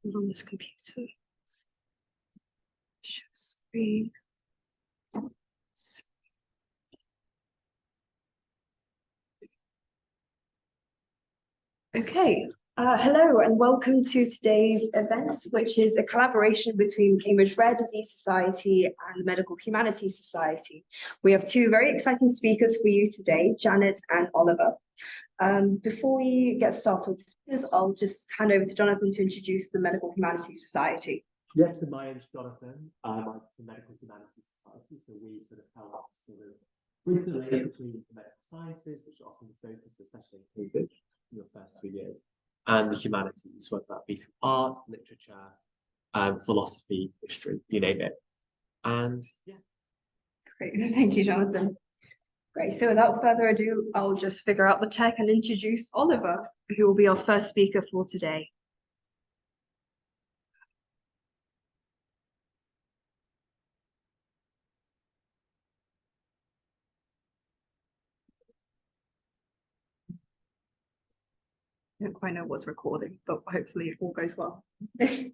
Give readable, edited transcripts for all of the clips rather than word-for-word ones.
on this computer. Share screen. Okay, hello and welcome to today's event, which is a collaboration between Cambridge Rare Disease Society and the Medical Humanities Society. We have two very exciting speakers for you today, Janet and Oliver. Before we get started with the speakers, I'll just hand over to Jonathan to introduce the Medical Humanities Society. Yes, and my name's Jonathan. I'm the Medical Humanities Society, so we sort of help bridge the link between the medical sciences, which often focus, especially in Cambridge, in your first 3 years, and the humanities, whether that be through art, literature, philosophy, history, you name it. And yeah. Great, thank you, Jonathan. Great, so without further ado, I'll just figure out the tech and introduce Oliver, who will be our first speaker for today. I don't quite know what's recording, but hopefully it all goes well. Yeah.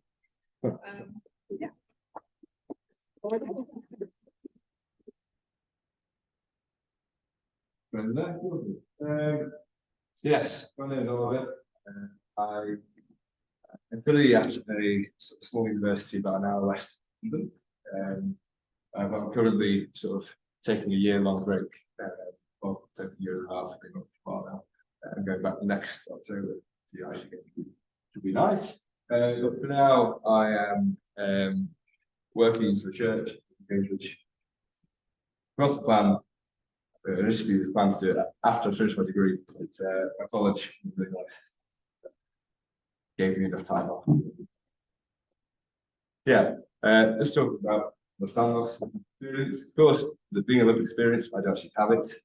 Yes, my name is Oliver. I'm currently at a small university about an hour left of London. I'm currently sort of taking a year-long break, well, taking a year and a half, been up for now. I'm going back next October to actually get to be nice. But for now, I am working for a church in Cambridge. Across the plan, initially the plan to do it after I finished my degree, but my college really gave me enough time off. Yeah, let's talk about the Danlos experience. Of course, being a lived experience, I don't actually have it.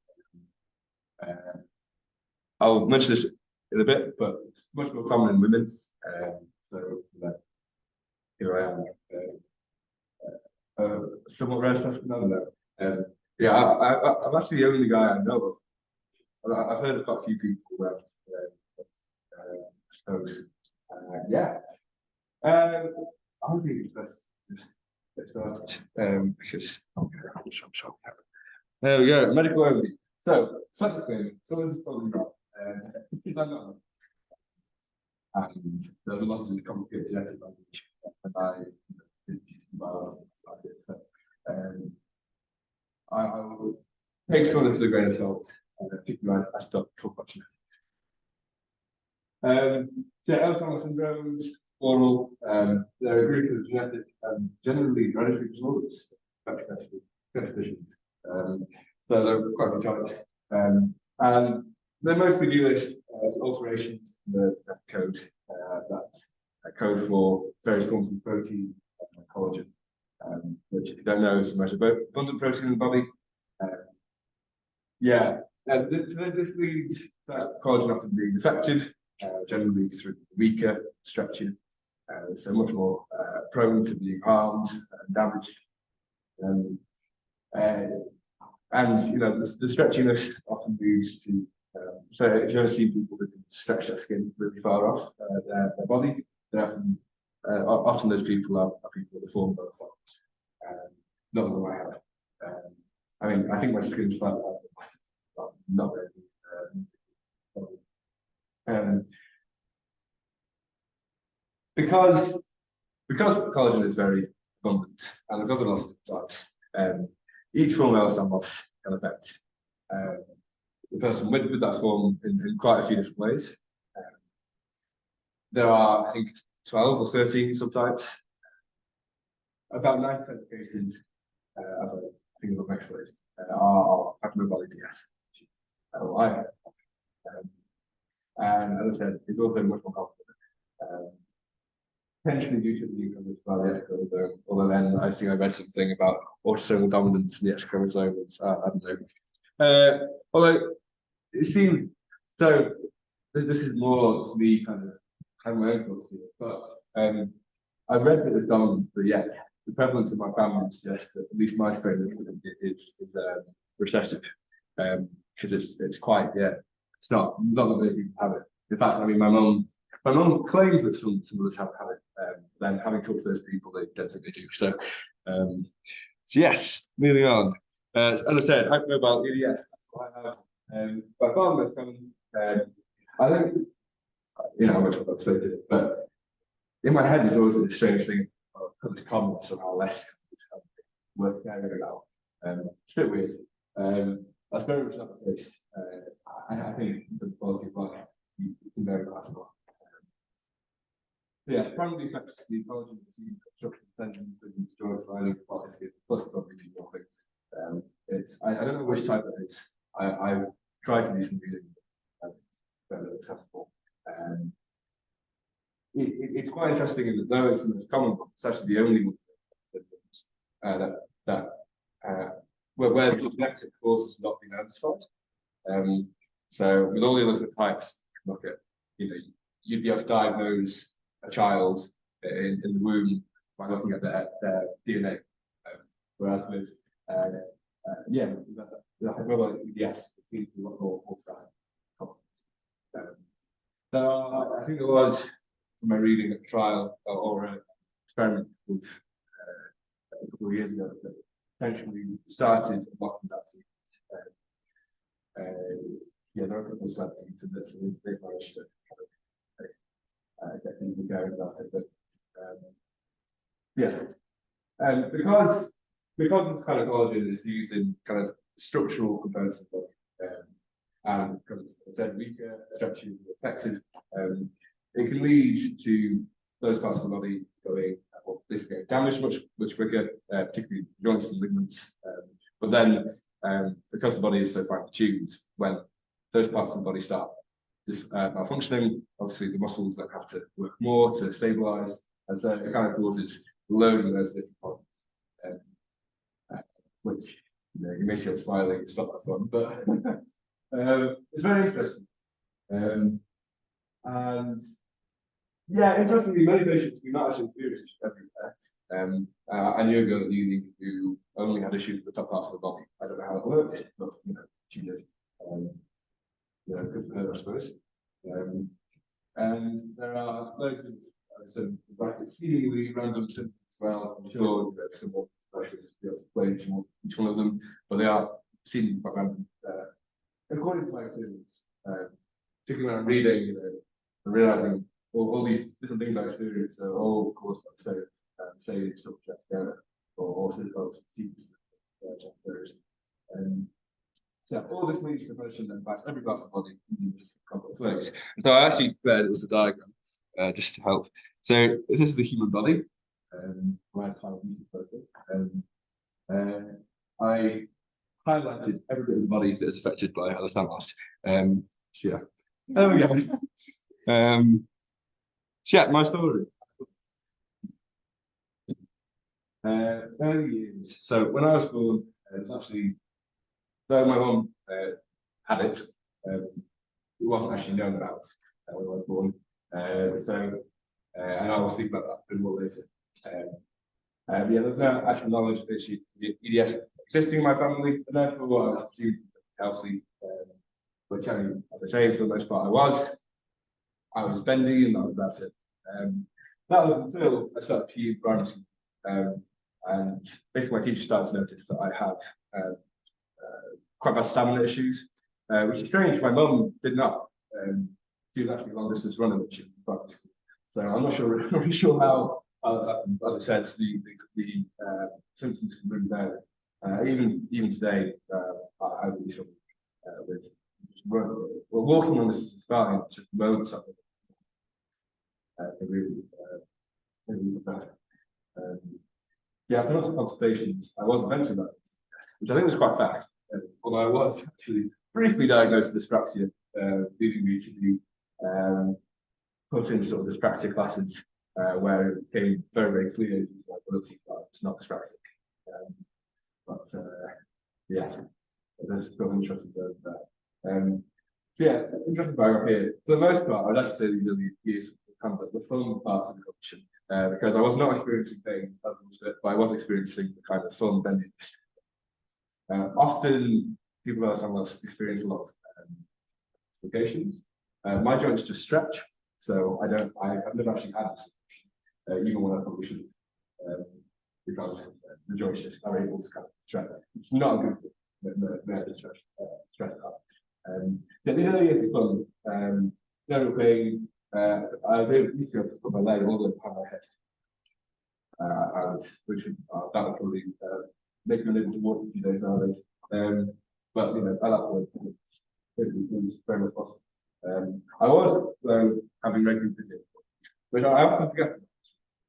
I'll mention this in a bit, but it's much more common in women. So here I am. Somewhat rare stuff. No. Yeah, I'm actually the only guy I know of. I've heard of quite a few people around. I suppose. Yeah. I think it's best just get started because I'm sure. There we go. Medical overview. So, self-explaining. Someone's probably not. Because I'm not. And there's a lot of complicated genetic language, and I will take some of the grain of salt and keep in mind I stop talk much. So Munchausen Syndrome, oral, they're a group of genetic and generally hereditary disorders, conditions. So they're quite a few types. And they mostly do with alterations in the code, that's a code for various forms of protein and collagen, which, if you don't know, is the most abundant protein in the body. This leads that collagen often being defective, generally through weaker structure, so much more prone to being harmed and damaged. And you know, the stretchiness often leads to so if you ever see people who can stretch their skin really far off their body, they're often those people are people with a form of not the way I have. I mean, I think my skin's like not really. Because collagen is very abundant and because of lots of types, each form of Danlos can affect the person with that form in quite a few different ways. There are, I think, 12 or 13 subtypes. About 9% of cases, as I think of the next slide, are hypermobile DS. I have. And as I said, it's also much more complicated. Potentially due to the newcomers by the X chromosome, although then I think I read something about autosomal dominance in the X chromosome. I don't know. Although it seems so, this is more to me kind of having my own thoughts here, but I read that it's dominant, but yet the prevalence of my family suggests that at least my strain is recessive, because it's quite, it's not that many people have it. In fact, I mean, my mum claims that some of us have it, then having talked to those people, they don't think they do. So, so yes, moving on. As I said, hypermobile EDS. I have by far the most common. I don't, how much I've explained it, but in my head, there's always a strange thing of the common somehow less worth carrying it out. It's a bit weird. That's very much not the case. I think the quality of life you can vary quite a lot. Yeah, primarily affects the ecology of the sea, structural tensions, and destroy filing quality, plus probably more things. I don't know which type it is. I've tried to do some reading, fairly accessible. It's quite interesting in that though it's the most common one, it's actually the only one where the genetic cause has not been identified. So with all the other types, look at, you'd be able to diagnose a child in the womb by looking at their DNA. Whereas with yes, it seems to be a lot more common. So I think there was, from my reading, a trial or an experiment with a couple of years ago that potentially started blocking that. There are a couple of studies into this, and they've managed to get people going about it. But yes, because this kind of collagen is used in kind of structural components of the body, and because as I said, weaker, stretchy, affected, it can lead to those parts of the body going, basically getting damaged much quicker, particularly joints and ligaments. But then, because the body is so finely tuned, when those parts of the body start malfunctioning, obviously the muscles then have to work more to stabilize, and so it kind of causes loads of those different problems, which you may feel smiling, it's not that fun, but it's very interesting. And yeah, interestingly, many patients do not actually experience issues everywhere. I knew a girl at uni who only had issues with the top half of the body. I don't know how it worked, but she did. Good for her, I suppose. And there are loads of some seemingly random symptoms as well. I'm sure some more specialists will be able to explain each one of them, but they are seemingly quite random. According to my experience, particularly when I'm reading, and realizing all these different things I experience are all caused by the same subject together, or also called sequence chapters. So all this leads to the notion that in fact every part of the body in this complex ways. So I actually prepared it as a diagram just to help. So this is the human body. I highlighted every bit of the body that is affected by Ehlers Danlos. So yeah, there we go. So yeah, my story. Early years. So when I was born, it's actually, though my mum had it, it wasn't actually known about when I was born. And I was thinking about that a bit more later. Yeah, there's no actual knowledge of EDS existing in my family, and therefore I was presumed healthy. Which, as I say, for the most part, I was bendy, and that was about it. That was until I started PE primary school, and basically my teacher started to notice that I have quite bad stamina issues, which is strange. My mum did not. She was actually a long distance runner, which is practical. So I'm not sure how. As I said, the symptoms can really vary. Even today, I really struggle with walking on this is fine. It's just moments of it. Really bad. Yeah, after lots of consultations, I was eventually diagnosed, which I think was quite fast. Although I was actually briefly diagnosed with dyspraxia, leading me to be put in sort of dyspraxia classes, where it became very, very clear my ability that it's not dyspraxic. Yeah, there's still interesting going there. Yeah, interesting biography here. For the most part, I'd actually say these early years kind of like the fun part of the condition, because I was not experiencing pain, but I was experiencing the kind of fun bending. Often people that sometimes experience a lot of complications. My joints just stretch, so I've never actually had this. even when I probably shouldn't, because the journalists are able to kind of stress that. It's not a good thing, the stress that. The early years of fun, general pain, I was able to put my leg all the way behind my head, which that would probably make me unable to walk a few days nowadays. But you know, at that point, it was very much possible. I was having regular visits, which I often forget.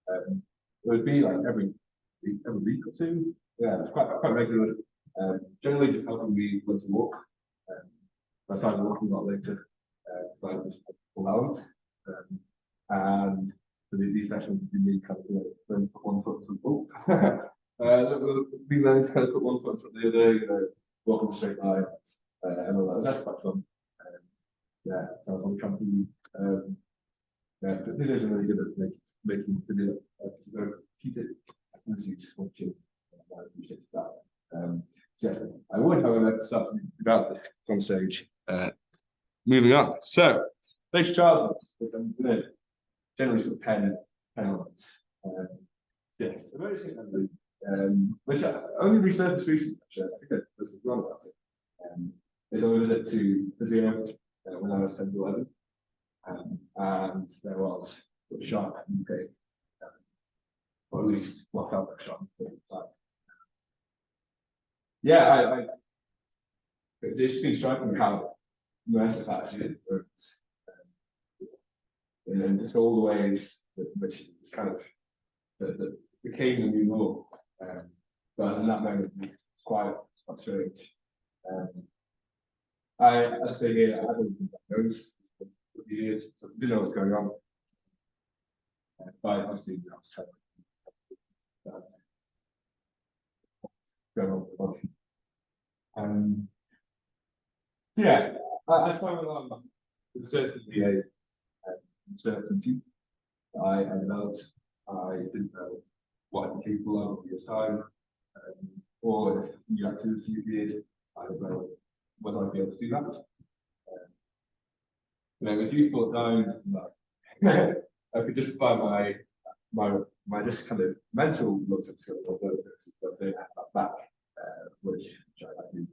It would be like every week or two. Yeah, it's quite regular. Generally, just helping me when to walk. I started walking a lot later, so I was allowance. And so these sessions would be me kind of, you know, put one foot to we learned to kind of put one foot in front of the other, you know, walk in a straight line, and all that. That's quite fun. Yeah, so I'm trying to yeah, videos are really good at making video. So keep it. I can see just watching. I appreciate that. So yes, I would, however, start to about this from stage. Moving on. So, later childhood, which I'm going to generally sort of 10 elements. Yes, a very simple memory, which I only researched recently, actually. I think I was wrong about it. Is I was at to physio when I was 10 to 11. And there was a sharp in the UK, or at least what felt like a sharp in the UK. Yeah, it's just been striking me how immersive that actually is, and just all the ways that which it's kind of that became the new law. But in that moment, it's quite strange. I say here, I hadn't been diagnosed for years, so I didn't know what's going on. But I see that was going on with the body. Yeah, as time went on, there was certainly a uncertainty I developed. I didn't know what I'd be capable of at the time, or if new activity appeared, I didn't know whether I'd be able to do that. You know, it was useful at times that I could justify my just kind of mental looks at skills, although they have that back, which I do.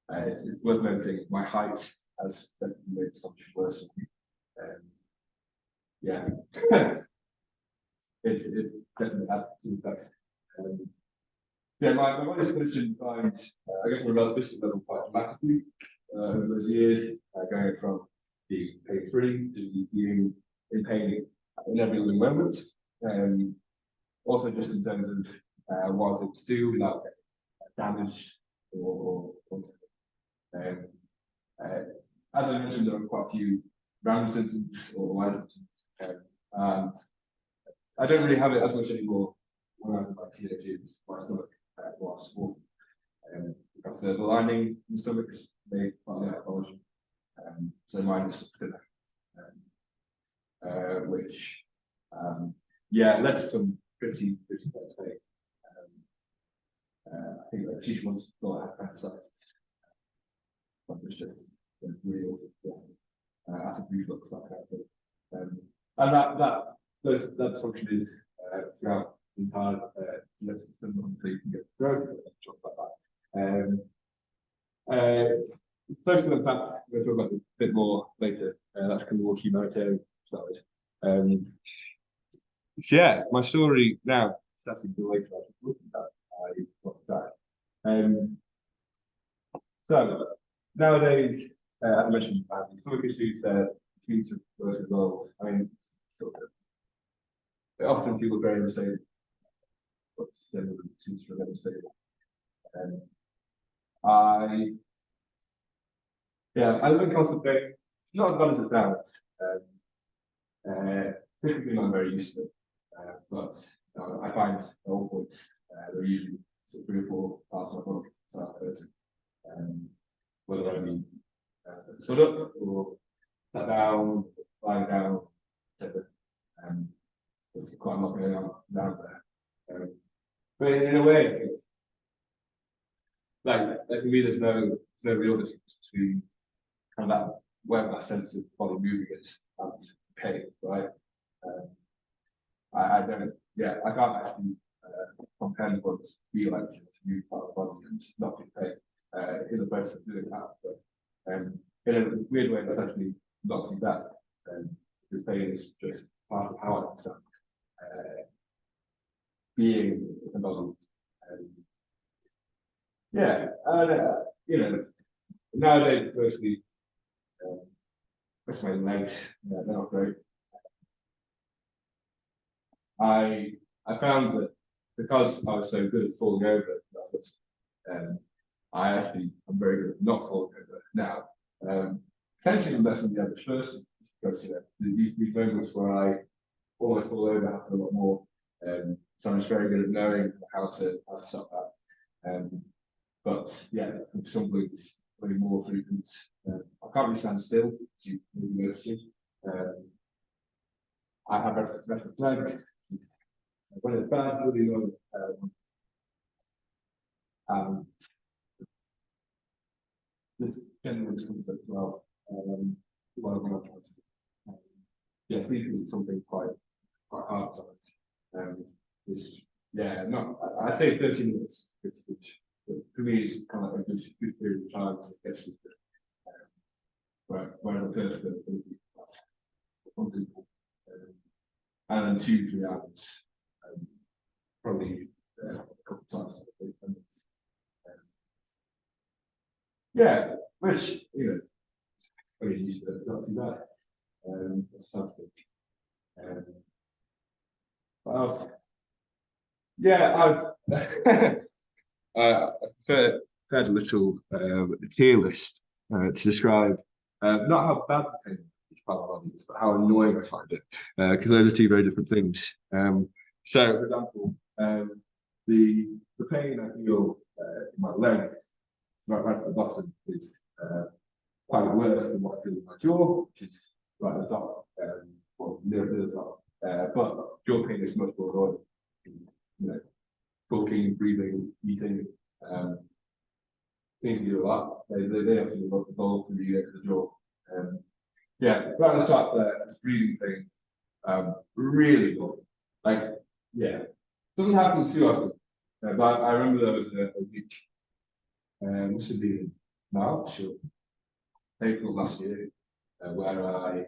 It's worth noting my height has definitely made so much worse for me. Yeah, it's definitely had some effects. Yeah, my body's condition climbed, I guess, on a relatively level quite dramatically over those years, going from being pain-free to being in pain in every living moment. Also, just in terms of what I was able to do without damage or as I mentioned, there are quite a few random symptoms or wide symptoms, and I don't really have it as much anymore when I'm like teenagers. My stomach was awful, because the lining in the stomach is made partly out of collagen, so mine is thinner, which yeah led to some pretty bad pain. I think the teacher once thought I had appendicitis. But it's just real acid reflux, that kind of thing. And that dysfunction is throughout the entire nervous system, until you can get growth, talk about that. Focusing on that, we're going to talk about it a bit more later. That's kind of more humanitarian started. So yeah, my story now, starting to later, I got that. So nowadays, as I mentioned, stomach issues seem to work resolved. I mean, often people are very unstable, but still seems to remain stable. I live in constant pain, not as bad as it sounds. Typically not very used to it, but I find at all points there are usually 3 or 4 parts of my body start hurting. Whether I be stood up or sat down, lying down, etc. There's quite a lot going on down there. But in a way, like for me, there's no real difference between kind of that where that sense of body moving is and pain, right? I don't, yeah, I can't actually comprehend what it feel like to move part of the body and not get pain in the process of doing that. But in a weird way, that's actually not too bad. Because pain is just part of how I understand being involved. Yeah, and you know, nowadays, personally, especially my legs, they're not great. I found that because I was so good at falling over, I actually am very good at not falling over now. Potentially less than the average person, because you know these moments where I almost fall over happen a lot more. So I'm just very good at knowing how to stop that. But yeah, something is way more frequent. I can't really stand still, as you maybe noticed. I have restless legs. When it's bad, really low. This general discomfort as well. Yeah, sleeping is something quite hard sometimes. Yeah, not. I'd say 30 minutes, which for me is kind of like a good period of time to get sleep. Where the first bit will be something, and then 2-3 hours, probably a couple of times. Yeah, which you know, very used to not too bad. That's fantastic. What else? Yeah, I've prepared a little tier list to describe not how bad the pain each part of the body is, but how annoying I find it, because they're two very different things. So, for example, the pain I feel in my legs, right at the bottom, is quite worse than what I feel in my jaw, which is right at the top, or near the top. But jaw pain is much more annoying. You know, talking, breathing, eating, things you do a lot. They have to look involved in the jaw. Yeah, right at the top there, this breathing thing, really good. Like, yeah, doesn't happen too often. But I remember there was a week, must have been March or April last year, where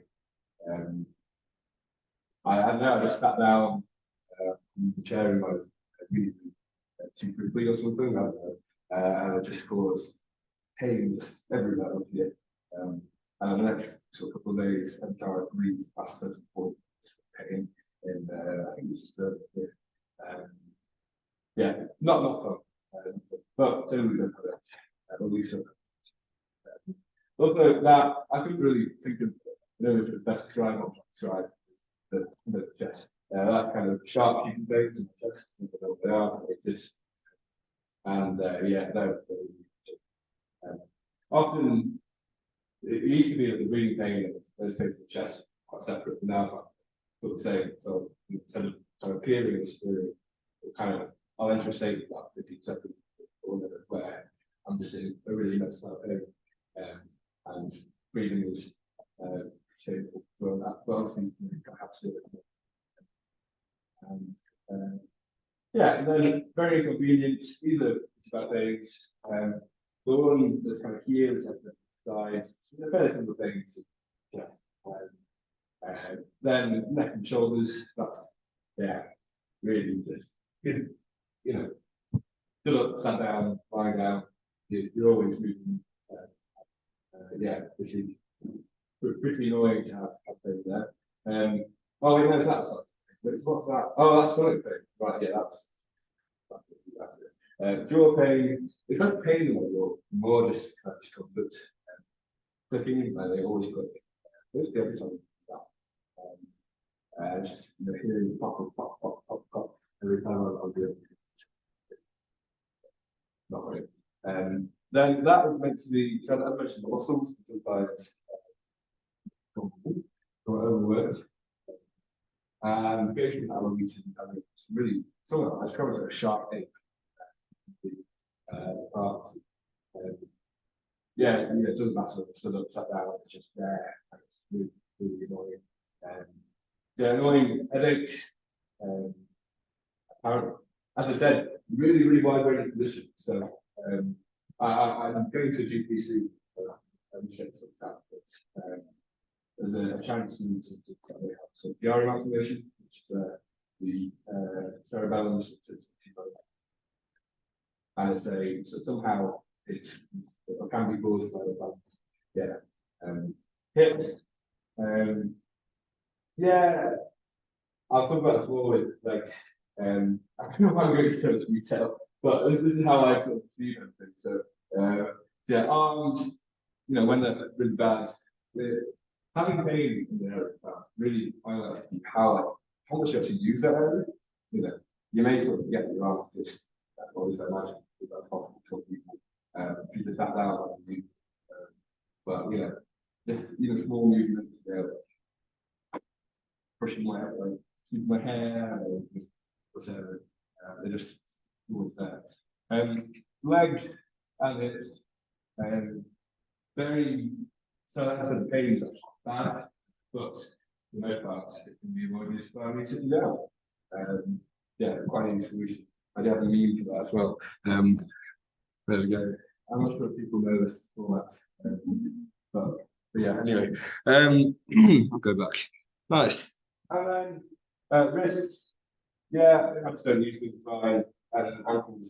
I just sat down in the chair in my meeting too quickly or something, and I just caused pain just everywhere up here. And the next sort of couple of days, I'm trying to breathe past certain point pain, and I think this is the yeah, not fun, but generally good for it. At least also that I couldn't really think of if the best describe or describe the chest. That's kind of sharp shooting veins in the chest. I don't know what they are, but it is. And yeah, they're often it used to be that the breathing pain in those places of the chest quite separate, but now sort of same. So instead of kind of appearing as kind of I'll enter a state about 15 seconds where I'm just in a really messed up pain, and breathing is shameful for that. But obviously you have to do it. And yeah, and then very convenient. Either it's about things. The one that's kind of here is like the size. They're fairly simple things. Yeah. Then neck and shoulders. That, yeah, really just you know, stood up, sat down, lying down. You're always moving. Yeah, which is pretty annoying to have things there. Oh, wait, there's that side. What's that? Oh, that's stomach pain. Right, yeah, that's it. Jaw pain. It's not pain in my jaw, more just kind of discomfort. Clicking, they always click. Basically every time that. Just hearing pop, pop, pop, pop, pop every time I'll do it. Not right. Then that is meant to be, so I mentioned the muscles, sometimes or overworked. And occasionally that will lead to really, somewhere I discovered a sharp ache. Yeah, it doesn't matter if it's stood up, sat down, it's just there, and it's really, really annoying. Yeah, annoying headache, as I said, really wide range of conditions. So I'm going to a GP soon for that. I'm sure it's like that, but there's a chance to have some PR malformation, which is the cerebellum, and it's so somehow it can be caused by hips. Yeah, I'll talk about the floor with like I don't know if I'm going to go into detail, but this is how I sort of see everything. So yeah, arms, when they're really bad, having pain in the area really highlights how much you actually use that area. You may sort of get your arm just, or at least I imagine that's possible for people. If you just sat down like you do, but just even small movements, pushing my hair, like keeping my hair, or just whatever, they're just always there. Legs and hips, so that's the pain is bad, but for the most part, it can be avoided by me sitting down. Yeah, quite an easy solution. I do have a meme for that as well. There we go. I'm not sure if people know this format, but yeah, anyway, I'll go back. Nice. And then wrists, yeah, I just don't use them fine, and ankles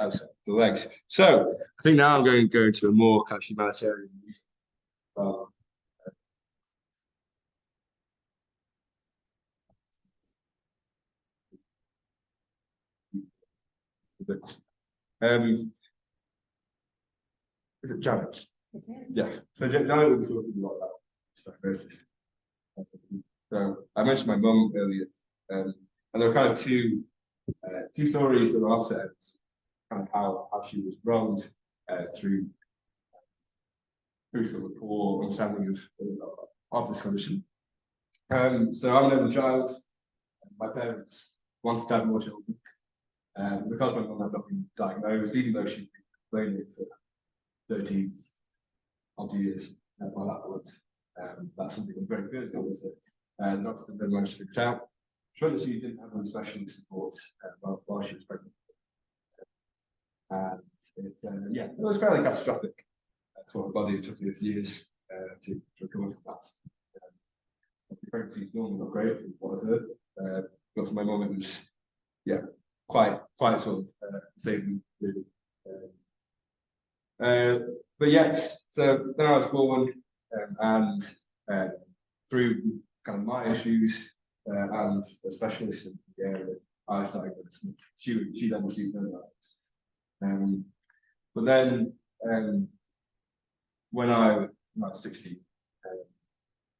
as the legs. So I think now I'm going to go into a more kind of humanitarian use. Is it Janet? It is. Yes. So Janet will be talking a lot about diagnosis. So I mentioned my mum earlier, and there were kind of two stories that I've said, kind of how she was wronged through sort of poor understanding of this condition. So I'm an only child. My parents wanted to have more children. Because my mum had not been diagnosed, even though she'd been complaining for 13 odd years by that point, that's something I'm very good at. The doctors have managed to figure it out. Showed that she didn't have any specialist support while she was pregnant. And it was fairly catastrophic for her body. It took me a few years to recover from that. The pregnancy is normally not great from what I heard, but for my mum it was quite sort of saving really. But yet, so then I was born, and through kind of my issues and a specialist in the area, I was diagnosed. She then received her diagnosis. But then when I was 16,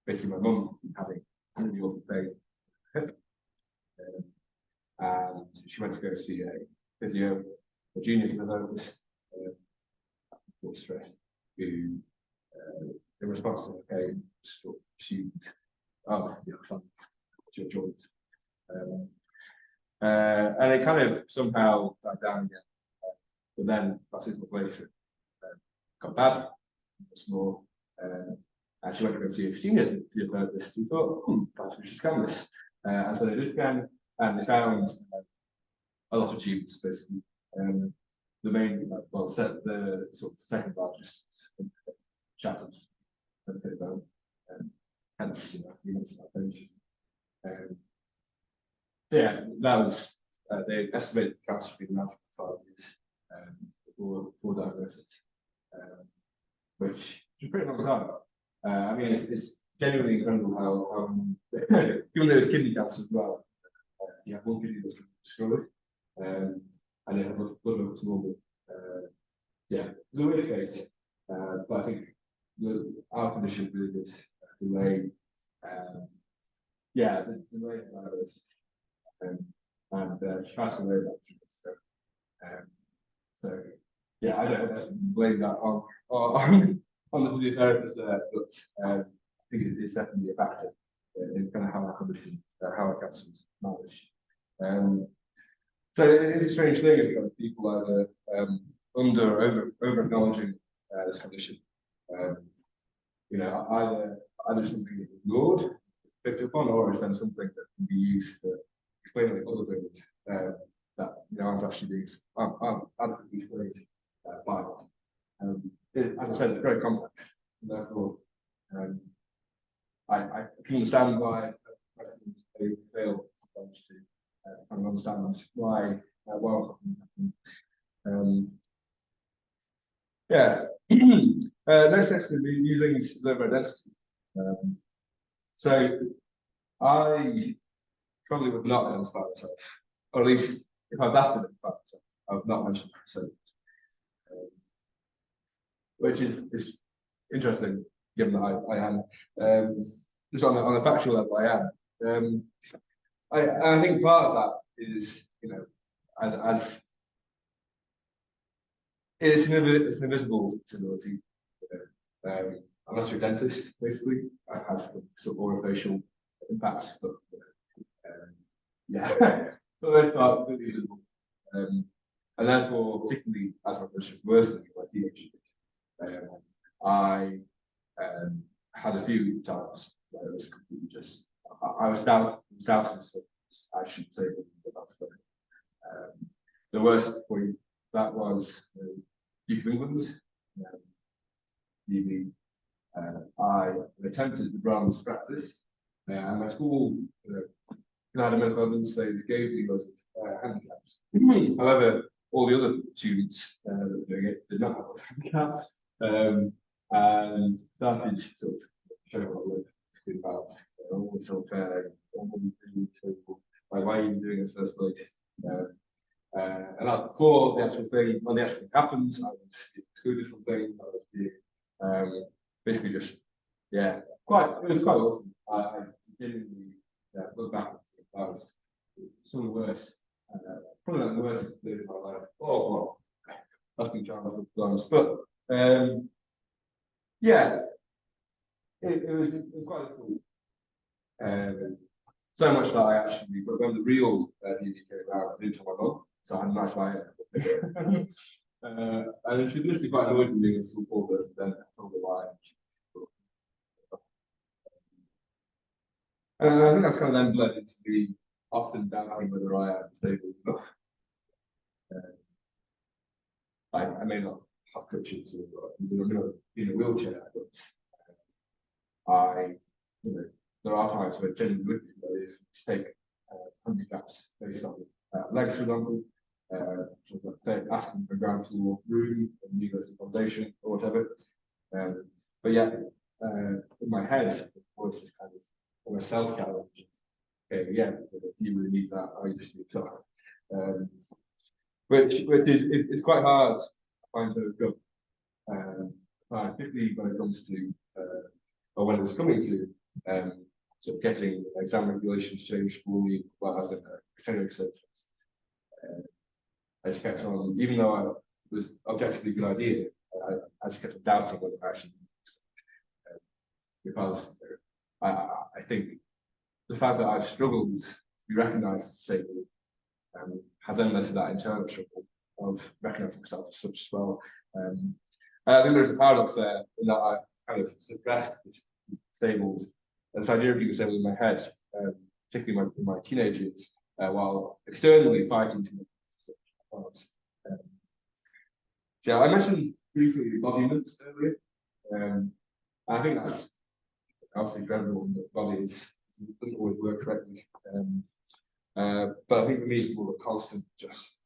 basically my mum having really awful pain, and she went to go see a physio, a junior physiotherapist, stress, who, in response to the pain, she your joint, and it kind of somehow died down again. But then about 6 months later, got bad, once more, and she went to go see a senior physiotherapist who thought, perhaps we should scan this. And so they did scan, and they found a lot of tumors, basically. The main, the sort of second largest shattered bone, hence, you mentioned that patient. So yeah, that was, they estimated the cancer to be around 5 years before diagnosis, which is a pretty long time. I mean, it's genuinely incredible how even though it's kidney cancer as well, you have one kidney that's destroyed, and you have blood looks normal. It's a weird case, but I think our condition really did delay. The delay of this, and she passed away about 2 months ago. So yeah, I don't blame that on the physiotherapist there, but I think it's definitely a factor in kind of how our condition, how our cancer is managed. So it's a strange thing if kind of people either under or over acknowledging this condition. Either something that's ignored, picked up on, or is then something that can be used to explain like other things that actually being adequately explained by it. As I said, it's very complex, and therefore I can understand why they fail sometimes to kind of understand why what's happening. Yeah. Next section will be using observer identity. So I probably would not identify myself, or at least if I was asked to identify myself, I would not mention myself. Which is interesting, given that I am. Just on a factual level, I am. I think part of that is, you know, as it's an invisible disability. Unless you're a dentist, basically, it has some sort of orofacial impacts, but yeah, for the most part, it's completely invisible. And therefore, particularly as my condition was worse than my PhD, I had a few times where it was completely just, I was doubting stuff. I shouldn't say that that's funny. The worst point that was Duke of England. I attempted the Brown's practice, and my school had a medical evidence, they gave me loads of handicaps. However, all the other students that were doing it did not have a handicap, and started sort of showing what I was about it's unfair, like why are you doing this first place? And that's before the actual thing, when the actual thing happens, I was excluded from things, I was being basically just, yeah, it was quite awesome. I genuinely look back and think that was some of the worst, probably not the worst experience of my life. Oh, well, that's been trying to be honest, but yeah, it was quite cool. So much that I actually, but when the real DVD came out, I didn't tell my mum, so I had a nice line. And she literally quite annoyed me being a support, but then I told her why. And I think that's kind of then bled into the often doubting whether I am disabled enough. I may not have crutches or in a wheelchair, but there are times where genuinely if you take handicaps based on legs, for example, say asking for a ground floor room in the university foundation or whatever. But yeah, in my head, the voice is kind of almost self-challenge. Okay, yeah, you really need that, I just need that. Which is quite hard, I find, to go. Particularly when it comes to, or when it was coming to, sort of getting exam regulations changed for me, well, as a academic service. I just kept on, even though it was objectively a good idea, I just kept on doubting whether I actually because I think the fact that I've struggled to be recognised as disabled has then led to that internal struggle of recognising myself as such as well. I think there's a paradox there in that I kind of suppressed disabled, this idea of being disabled in my head, particularly in my teenage years, while externally fighting to make it. So I mentioned briefly embodiment earlier. I think that's obviously for everyone that body doesn't always work correctly. But I think for me it's more of a constant, just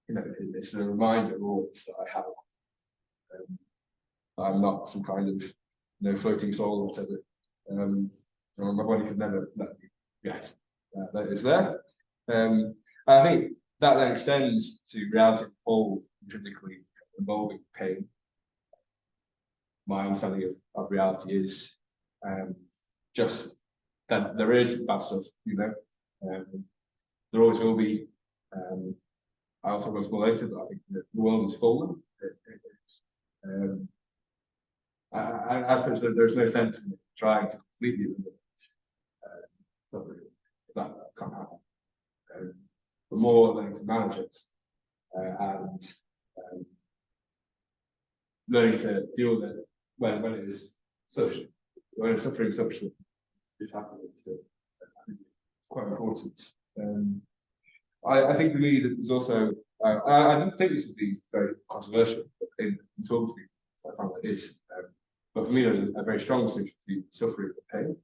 it's a reminder always that I have. I'm not some kind of floating soul or whatever. My body could never let me get that is there. And I think that then extends to reality of the whole, intrinsically involving pain. My understanding of reality is just that there is bad stuff, there always will be. I'll talk about this more later, but I think the world is fallen. As such, there's no sense in trying to completely eliminate suffering. That can't happen. But more than to manage it and learning to deal with it when it is such, when it's suffering such that it's happening. I think it's quite important. I think for me that there's also I didn't think this would be very controversial in talking to people. I found that it is. But for me, there's a very strong distinction between suffering and pain.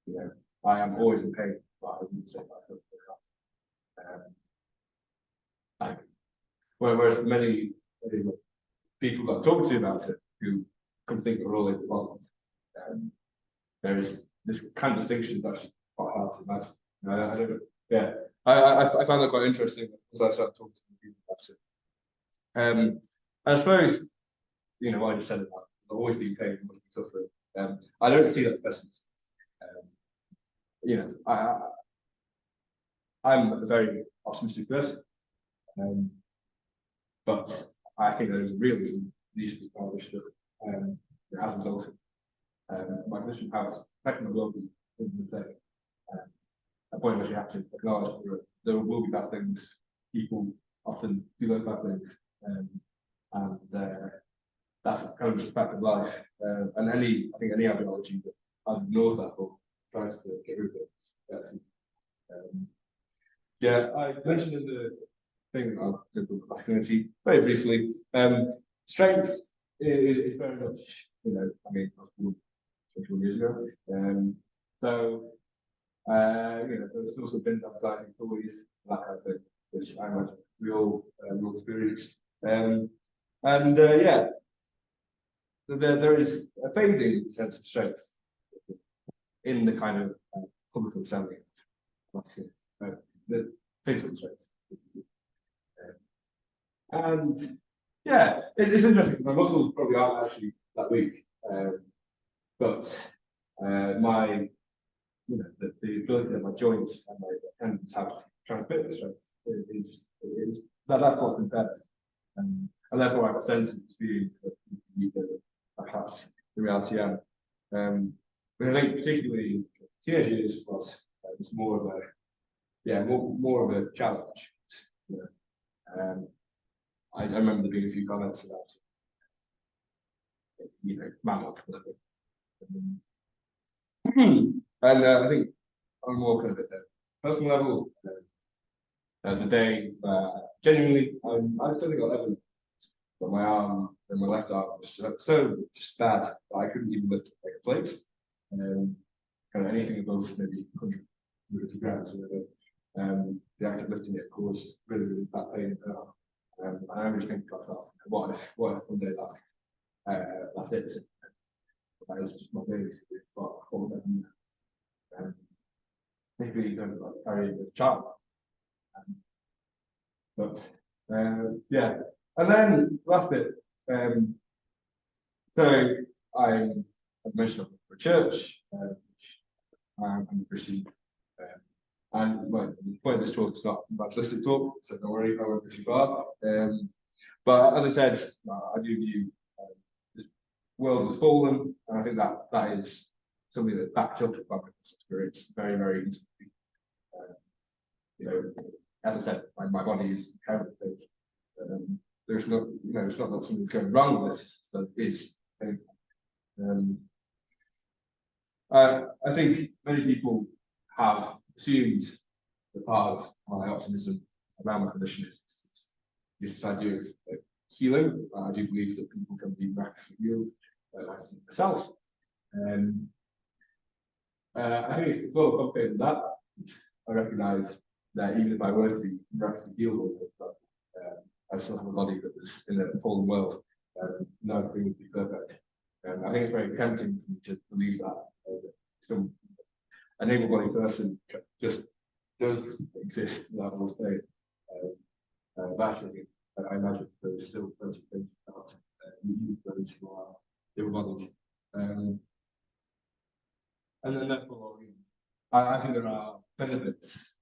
You know, I am always in pain, but I wouldn't say that I suffer. Whereas many people that I talk to about it, who come to think we're all involved, there is this kind of distinction that's actually quite hard to imagine. I don't know. Yeah, I find that quite interesting as I start talking to people about it. I suppose, you know, what I just said about always being pain, always being suffering. I don't see that pessimism. You know, I'm a very optimistic person, but I think there is a realism needs to be established that it has resulted. My condition has affected my well-being in the day. A point where you have to acknowledge there will be bad things. People often do those bad things, and that's kind of just a fact of life. And I think any ideology that ignores that or tries to get rid of it. Yeah, I mentioned in the thing I'll go back energy very briefly. Strength is very much, you know, I mean, I was born 21 years ago. So you know, there's also been advertising toys, that kind of thing, which I imagine we all experienced. Yeah, there is a fading sense of strength in the kind of public understanding of the physical strength. And yeah, it's interesting. My muscles probably aren't actually that weak, but my, you know, the ability that my joints and my tendons have to transmit the strength is that's what's better, and therefore I have a sense of being perhaps the reality am. But I think particularly teenage years was more of a more of a challenge. You know, I remember there being a few comments about, you know, man up, whatever. And I think on a more kind of a personal level, there's a day genuinely I don't think I'll ever, but my arm and my left arm was so just bad that I couldn't even lift like a plate. Kind of anything above maybe 150 grams or whatever. The act of lifting it caused really bad pain in the arm. And I always think to myself, what if one day that's it? That is just my baby. Maybe you don't like carrying a child. But yeah, and then last bit. So I mentioned for church. I'm a Christian, and the point of this talk is not an evangelistic talk, so don't worry, I won't go too far. But as I said, I do view this world as fallen, and I think that is something that's backed up by my experience very, very easily. You know, as I said, my body is inherently fit. There's not, you know, it's not that something's going wrong with this, so it is painful. I think many people have assumed that part of my optimism around my condition is this idea of healing. I do believe that people can be miraculously healed, like myself. I think it's more complicated than that. I recognise that even if I were to be miraculously healed, I still have a body that was in a fallen world. No everything would be perfect. I think it's very tempting for me to believe that an able-bodied person just does exist without all pain. But actually, I imagine there's still plenty of things about those who are able-bodied. And then therefore, I think there are benefits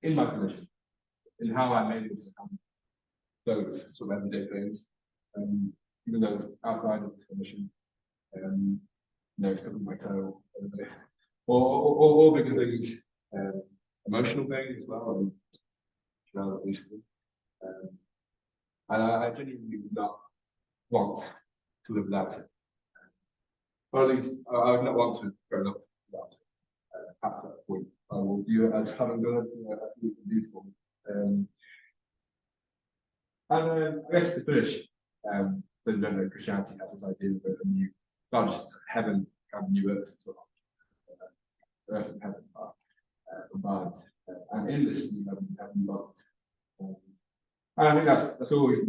in my condition, in how I'm able to handle those sort of everyday things, even those outside of the condition. You know, cutting my toe, or bigger things, emotional things as well, and I genuinely would not want to live without it, or at least I would not want to grow up without it. At that point, I will or you as having done it, you can do for me. I guess to finish, there's no Christianity has this idea of a new, not just heaven, kind of new earth as well. Earth and heaven are combined, and in this new heaven, we have new bodies. And I think that's always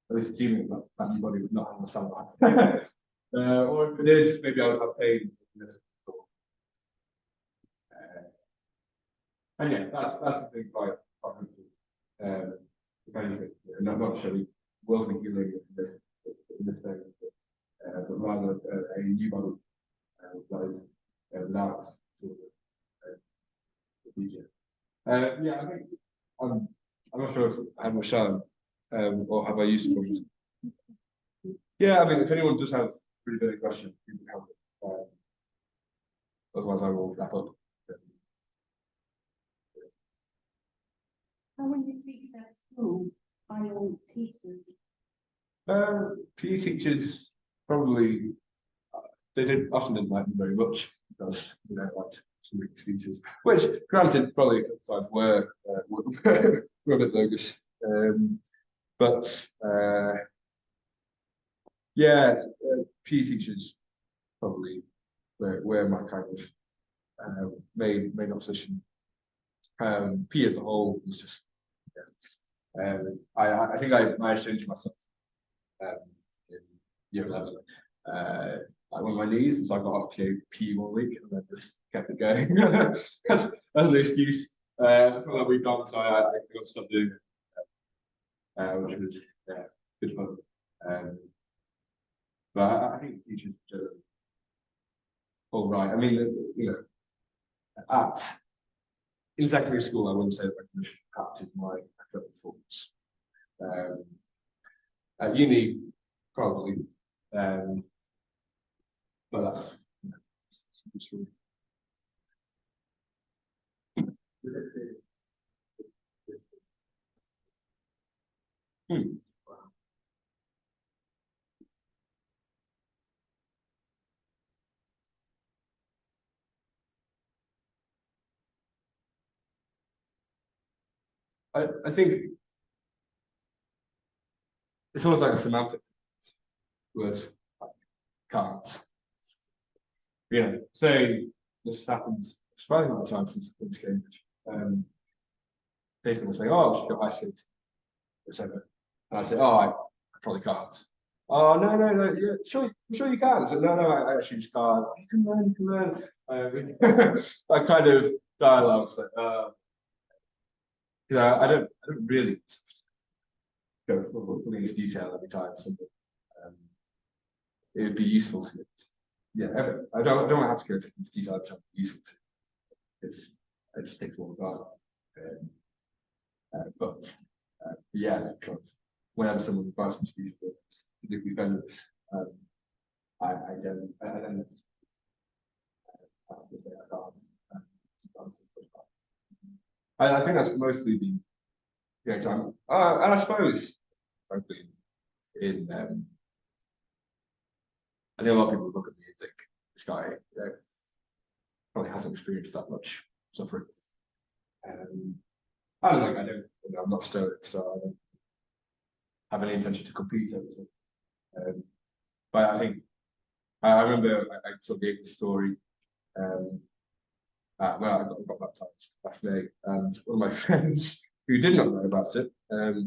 at least assuming that new body would not have a sunlight. Or if it is, maybe I would have pain. And yeah, that's the thing quite hopeful. If anything, not necessarily worldly healing in this thing, but rather a new body that is without sort of future. Yeah, I think I'm not sure if I have my shown or have I used it. Yeah, I mean, if anyone does have a really big question, you can help it. Otherwise, I will wrap up. How when you teach at school, are your teachers? PE teachers probably they often didn't like me very much because like some big teachers, which granted probably a couple of times were a bit bogus. But yeah, PE teachers probably were my kind of main opposition. PE as a whole was just. I think I managed to injure myself in year 11. I went on my knees, and so I got off PE 1 week and then just kept it going. that's an excuse. From that week on, so I got to stop doing it, which was good fun. But I think teachers are all right. I mean, in secondary school, I wouldn't say that recognition impacted my academic performance. At uni, probably, but that's true. I think it's almost like a semantic word. Can't. Say this happens surprisingly all the time since I've been to Cambridge. Basically, they say, "Oh, I should go ice skating," etc. And I say, "Oh, I probably can't." "Oh, no, yeah, sure you can." I said, "No, I actually just can't." "You can learn." That kind of dialogue, like, I don't really go fully into detail every time. It would be useful to get. I don't want to have to go into detail every time. Useful to, because it just takes a long time. But yeah, kind of, whenever someone invites me to do something, particularly vendors, I don't have to say I can't. I think that's mostly the time. And I suppose, frankly, I think a lot of people look at me and think this guy probably hasn't experienced that much suffering. I don't know. I'm not stoic, so I don't have any intention to compete everything. But I think I remember I sort of gave the story. Well, I got baptized last May, and one of my friends who did not know about it,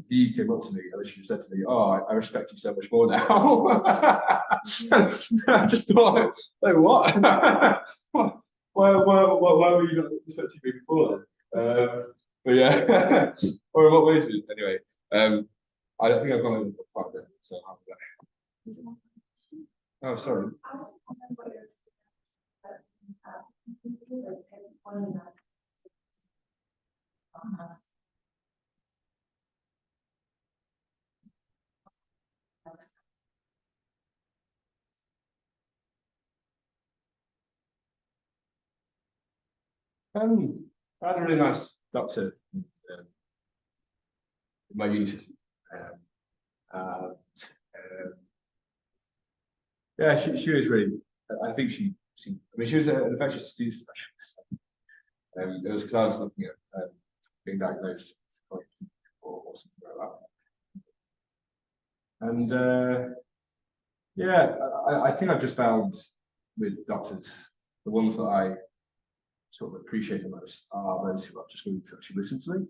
he came up to me and she said to me, "Oh, I respect you so much more now." I just thought, like, what? Why were you not respecting me before then? But yeah, or in what ways? Anyway, I don't think I've gone over quite a bit, so I'll have that. Oh, sorry. I had a really nice doctor in my uni system. Yeah, she was really. I think she she was an infectious disease specialist. It was because I was looking at being diagnosed or something like that. And yeah, I think I've just found with doctors, the ones that I sort of appreciate the most are those who are just going to actually listen to me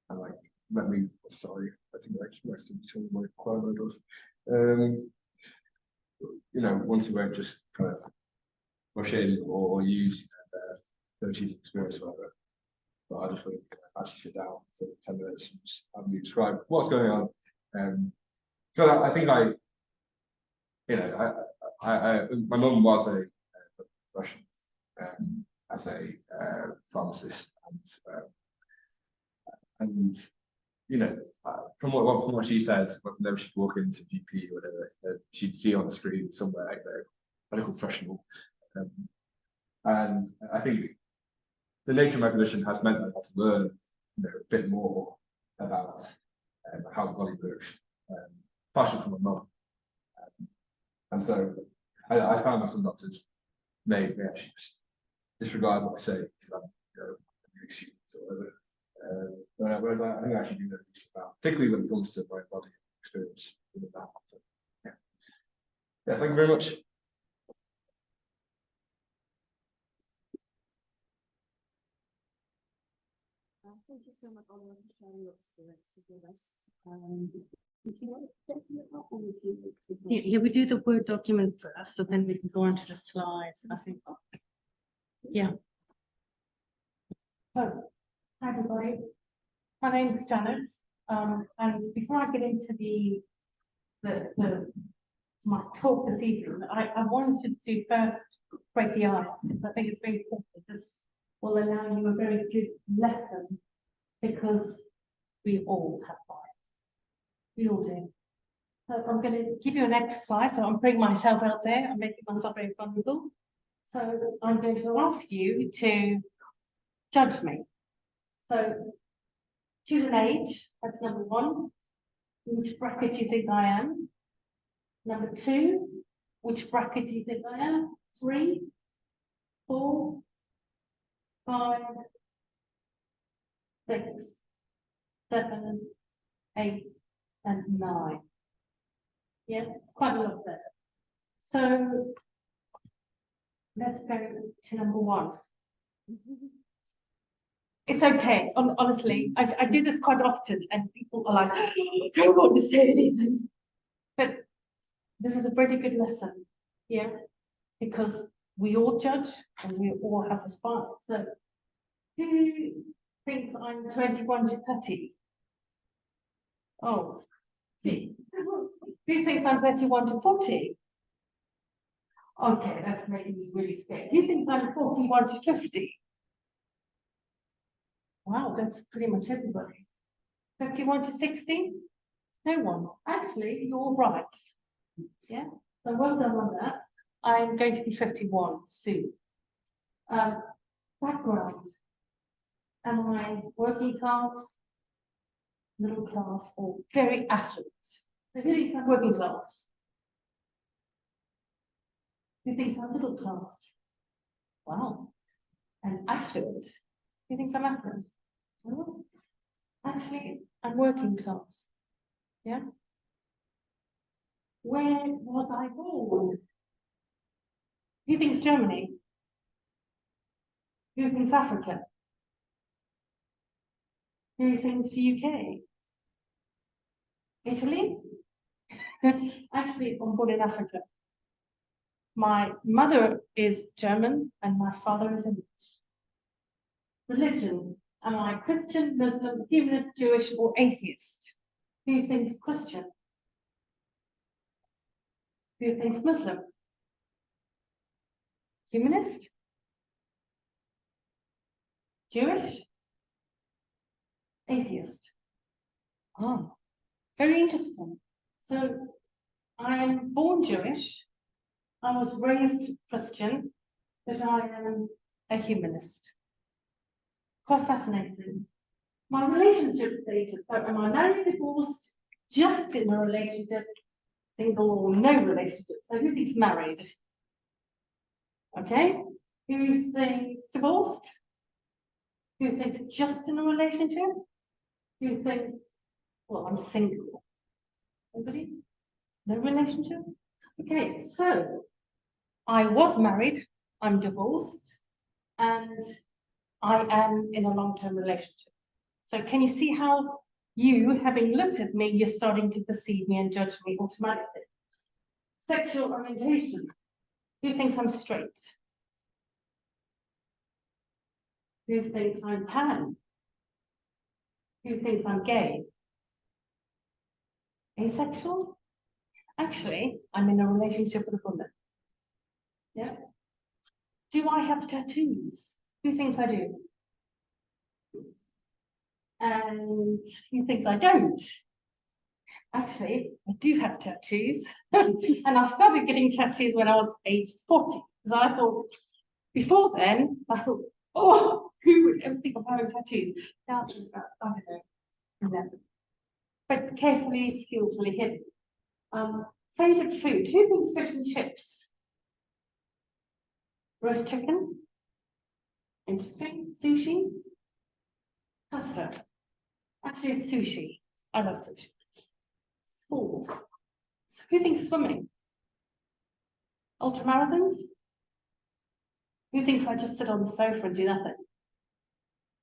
and like let me. Sorry, I think I expressed in between my climate of, you know, ones who won't just kind of rush in or use their 30 years experience or whatever. But I just want to actually sit down for 10 minutes and just have you describe what's going on. So I think you know, my mum was a Russian as a pharmacist, and you know, from what she said, whenever she'd walk into GP or whatever, she'd see on the screen somewhere like a medical professional, and I think the nature of my position has meant that I had to learn, you know, a bit more about how the body works, partially from my mum. And so I found that some doctors may actually just disregard what I say because I'm, you know, or whatever. Whereas I think I actually do know about, particularly when it comes to my body experience with that. So, yeah. Yeah, thank you very much. Thank you so much, Oliver, for sharing your experiences with us. Yeah, we do the Word document first, so then we can go on to the slides. I think. Yeah. So, hi everybody. My name's Janet. And before I get into my talk this evening, I wanted to first break the ice because I think it's very important. This will allow you a very good lesson because we all have bias. We all do. So I'm going to give you an exercise. So I'm putting myself out there. I'm making myself very vulnerable. So I'm going to ask you to judge me. So choose an age. That's number one. Which bracket do you think I am? Number two. Which bracket do you think I am? 3, 4, 5, 6, 7, 8, and 9. Yeah, quite a lot there. So let's go to number 1. It's okay. Honestly, I do this quite often, and people are like, I don't want to say anything. But this is a pretty good lesson, yeah, because we all judge and we all have a bias. So, who thinks I'm 21 to 30? Oh, see. Who thinks I'm 31 to 40? Okay, that's making me really scared. Who thinks I'm 41 to 50? Wow, that's pretty much everybody. 51 to 60? No one. Actually, you're right. Yeah, so well done on that. I'm going to be 51 soon. Background. Am I working class, middle class, or very affluent? So who thinks I'm working class? Who thinks I'm middle class? Wow. And affluent. Who thinks I'm affluent? Oh, actually, I'm working class. Yeah. Where was I born? Who thinks Germany? Who thinks Africa? Who thinks UK? Italy? Actually, I'm born in Africa. My mother is German and my father is English. Religion. Am I Christian, Muslim, humanist, Jewish, or atheist? Who thinks Christian? Who thinks Muslim? Humanist? Jewish? Atheist? Oh, very interesting. So I am born Jewish. I was raised Christian, but I am a humanist. Quite fascinating. My relationship status. So am I married, divorced, just in a relationship, single or no relationship? So who thinks married? Okay, who thinks divorced? Who thinks just in a relationship? Who thinks, well, I'm single? Anybody? No relationship? Okay, so I was married, I'm divorced, and I am in a long-term relationship. So can you see how you, having looked at me, you're starting to perceive me and judge me automatically? Sexual orientation. Who thinks I'm straight? Who thinks I'm pan? Who thinks I'm gay? Asexual? Actually, I'm in a relationship with a woman. Yeah. Do I have tattoos? Who thinks I do? And who thinks I don't? Actually, I do have tattoos. And I started getting tattoos when I was aged 40. Because I thought, before then, I thought, oh, who would ever think of having tattoos? Now, I don't know. Never. But carefully, skillfully hidden. Favorite food? Who thinks fish and chips? Roast chicken? Interesting. Sushi? Pasta? Actually, it's sushi. I love sushi. Sport. Who thinks swimming? Ultramarathons? Who thinks I just sit on the sofa and do nothing?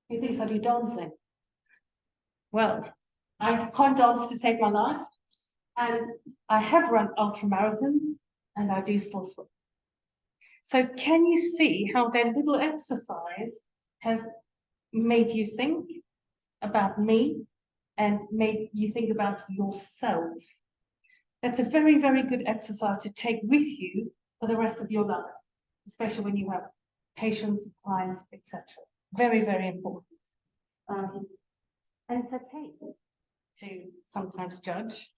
Who thinks I do dancing? Well, I can't dance to save my life, and I have run ultramarathons, and I do still swim. So can you see how that little exercise has made you think about me and made you think about yourself? That's a very, very good exercise to take with you for the rest of your life, especially when you have patients, clients, etc. Very, very important. And it's okay to sometimes judge,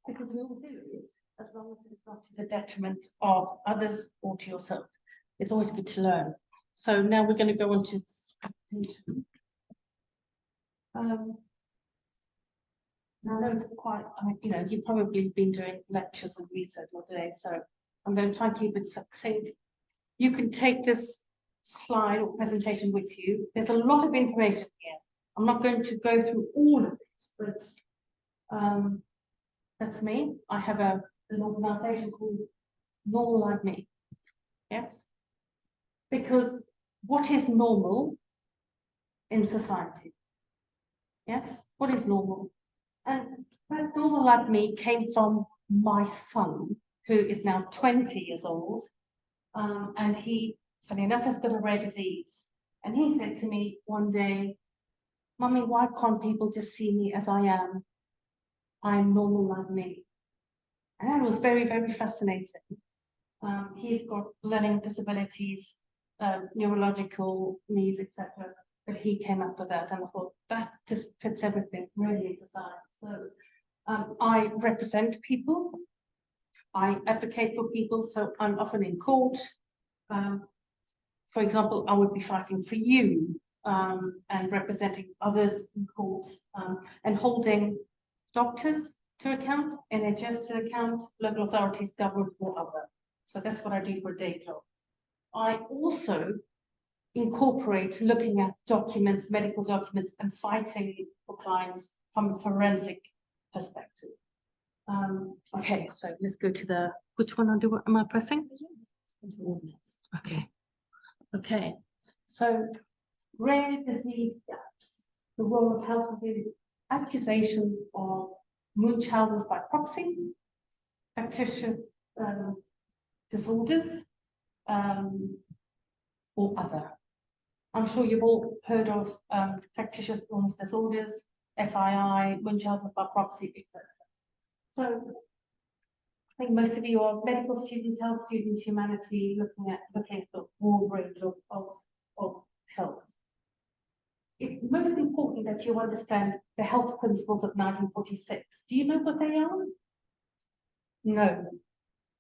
because we all do it, as long as it's not to the detriment of others or to yourself. It's always good to learn. So now we're going to go on to this presentation. Now, I know quite, you've probably been doing lectures and research all day, so I'm going to try and keep it succinct. You can take this slide or presentation with you. There's a lot of information here. I'm not going to go through all of it, but that's me. I have an organization called Normal Like Me. Yes? Because what is normal in society? Yes? What is normal? And that Normal Like Me came from my son, who is now 20 years old. And he, funny enough, has got a rare disease. And he said to me one day, "Mummy, why can't people just see me as I am? I'm normal like me." And that was very, very fascinating. He's got learning disabilities, neurological needs, etc. But he came up with that, and I thought that just fits everything really into science. So I represent people. I advocate for people, so I'm often in court. For example, I would be fighting for you and representing others in court and holding doctors to account, NHS to account, local authorities, government, or other. So that's what I do for a day job. I also incorporate looking at documents, medical documents, and fighting for clients from a forensic perspective. Okay, so let's go to the, which one am I pressing? Okay. Okay, so rare disease gaps, the role of health within accusations of Munchausen's by proxy, factitious disorders, or other. I'm sure you've all heard of factitious illness disorders, FII, Munchausen's by proxy, etc. So I think most of you are medical students, health students, humanity, looking at the whole range of health. It's most important that you understand the health principles of 1946. Do you know what they are? No.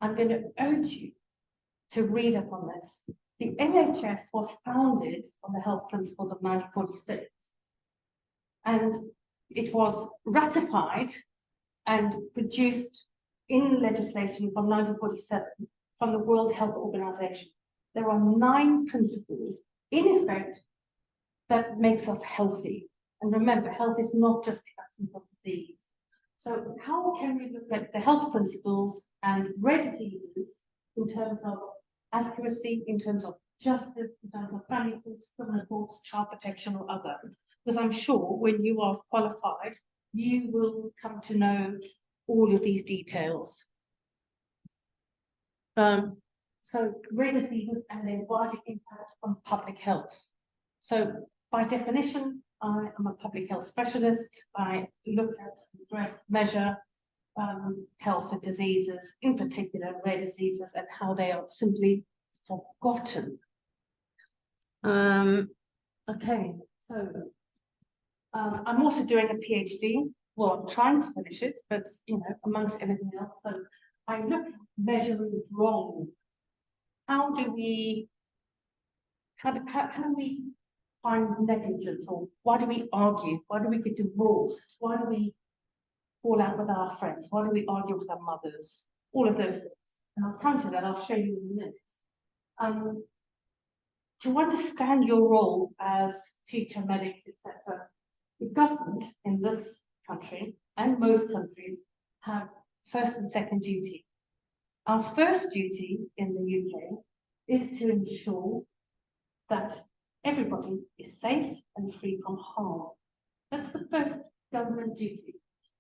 I'm going to urge you to read up on this. The NHS was founded on the health principles of 1946. And it was ratified and produced in legislation from 1947 from the World Health Organization. There are 9 principles, in effect, that makes us healthy. And remember, health is not just the absence of disease. So how can we look at the health principles and rare diseases in terms of accuracy, in terms of justice, in terms of family courts, criminal courts, child protection or other? Because I'm sure when you are qualified, you will come to know all of these details. So rare diseases and their wider impact on public health. So by definition, I am a public health specialist. I look at, address, measure health and diseases, in particular rare diseases, and how they are simply forgotten. Okay, so I'm also doing a PhD. Well, I'm trying to finish it, but you know, amongst everything else, so I look at measuring wrong. How do we find negligence, or why do we argue? Why do we get divorced? Why do we fall out with our friends? Why do we argue with our mothers? All of those things. And I'll come to that, I'll show you in a minute. To understand your role as future medics, etc., the government in this country and most countries have first and second duty. Our first duty in the UK is to ensure that everybody is safe and free from harm. That's the first government duty.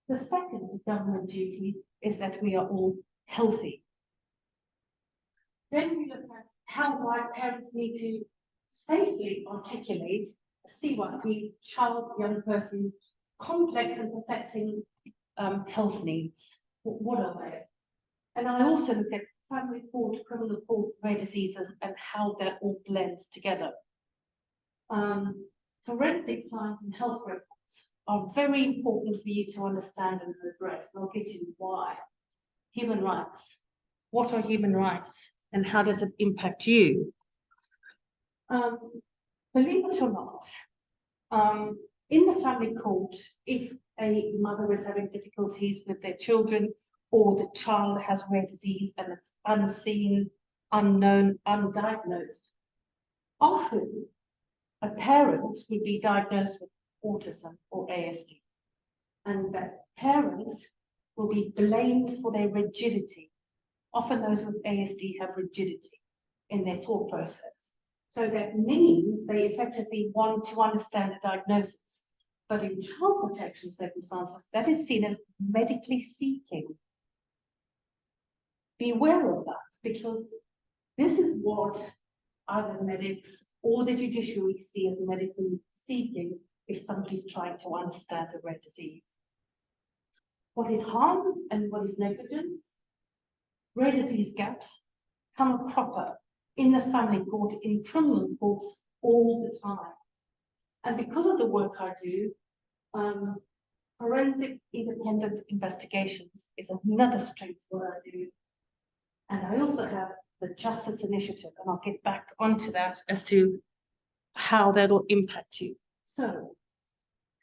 The second government duty is that we are all healthy. Then we look at how parents need to safely articulate CYP's child, young person, complex and perplexing health needs. What are they? And I also look at family court, criminal court, rare diseases, and how that all blends together. Forensic science and health records are very important for you to understand and address, and I'll get to why. Human rights. What are human rights, and how does it impact you? Believe it or not, in the family court, if a mother is having difficulties with their children, or the child has rare disease and it's unseen, unknown, undiagnosed, often a parent would be diagnosed with autism or ASD, and that parent will be blamed for their rigidity. Often those with ASD have rigidity in their thought process. So that means they effectively want to understand the diagnosis. But in child protection circumstances, that is seen as medically seeking. Be aware of that, because this is what either medics or the judiciary see as medically seeking if somebody's trying to understand a rare disease. What is harm and what is negligence? Rare disease gaps come proper in the family court, in criminal courts all the time. And because of the work I do, forensic independent investigations is another strength of what I do. And I also have the Justice Initiative, and I'll get back onto that as to how that'll impact you. So,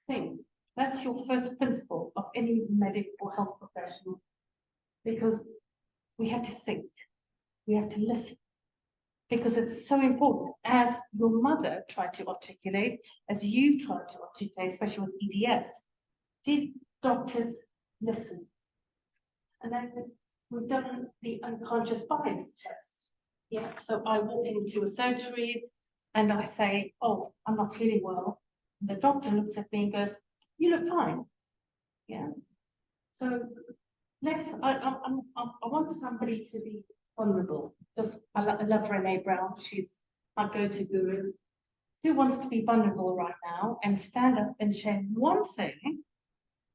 think, that's your first principle of any medic or health professional, because we have to think, we have to listen, because it's so important. As your mother tried to articulate, as you've tried to articulate, especially with EDS, did doctors listen? And then we've done the unconscious bias test. Yeah, so I walk into a surgery and I say, oh, I'm not feeling well. The doctor looks at me and goes, you look fine. Yeah. So I want somebody to be vulnerable. Just I love Brené Brown. She's my go-to guru. Who wants to be vulnerable right now and stand up and share one thing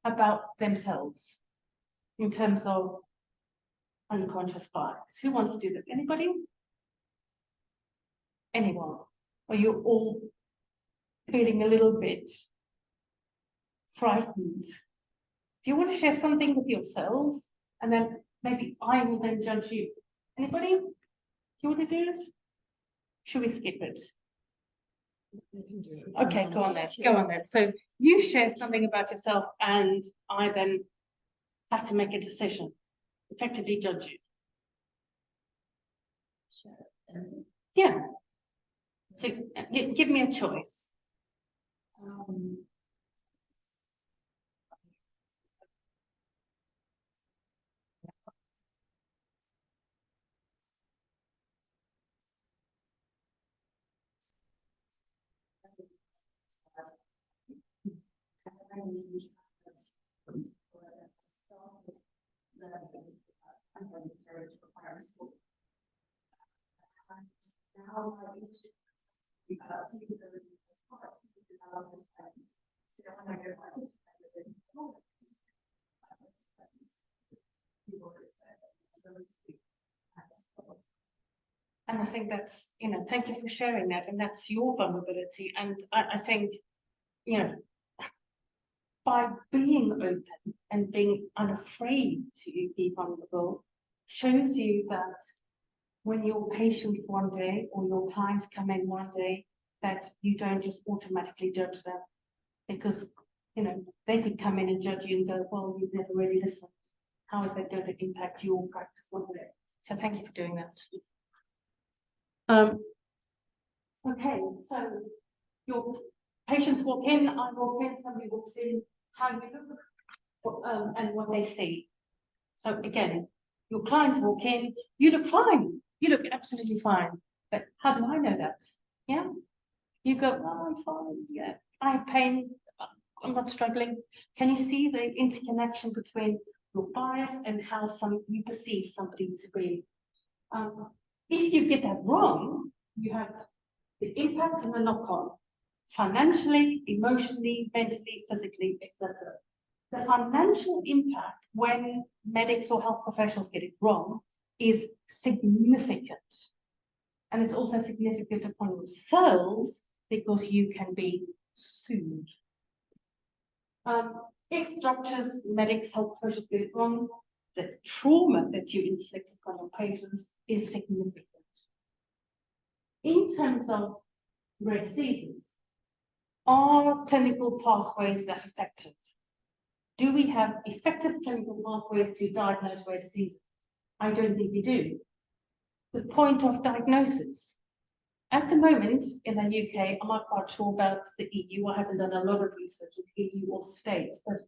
about themselves in terms of unconscious bias? Who wants to do that? Anybody? Anyone? Are you all feeling a little bit frightened? Do you want to share something with yourselves? And then maybe I will then judge you. Anybody? Do you want to do it? Should we skip it? Okay, go on then. Go on then. So you share something about yourself and I then have to make a decision, effectively judge you. Yeah. So give me a choice. And I think that's, you know, thank you for sharing that, and that's your vulnerability. And I think, you know, by being open and being unafraid to be vulnerable shows you that when your patients one day or your clients come in one day, that you don't just automatically judge them, because, you know, they could come in and judge you and go, well, you've never really listened. How is that going to impact your practice one day? So thank you for doing that. Okay, so your patients walk in, I walk in, somebody walks in, how you look, and what they see. So again, your clients walk in, you look fine, you look absolutely fine, but how do I know that? Yeah, you go, oh, I'm fine, yeah, I have pain, I'm not struggling. Can you see the interconnection between your bias and how you perceive somebody to be? If you get that wrong, you have the impact and the knock-on, financially, emotionally, mentally, physically, etc. The financial impact when medics or health professionals get it wrong is significant. And it's also significant upon yourselves because you can be sued. If doctors, medics, health professionals get it wrong, the trauma that you inflict upon your patients is significant. In terms of rare diseases, are clinical pathways that effective? Do we have effective clinical pathways to diagnose rare diseases? I don't think we do. The point of diagnosis. At the moment in the UK, I'm not quite sure about the EU. I haven't done a lot of research in the EU or the States, but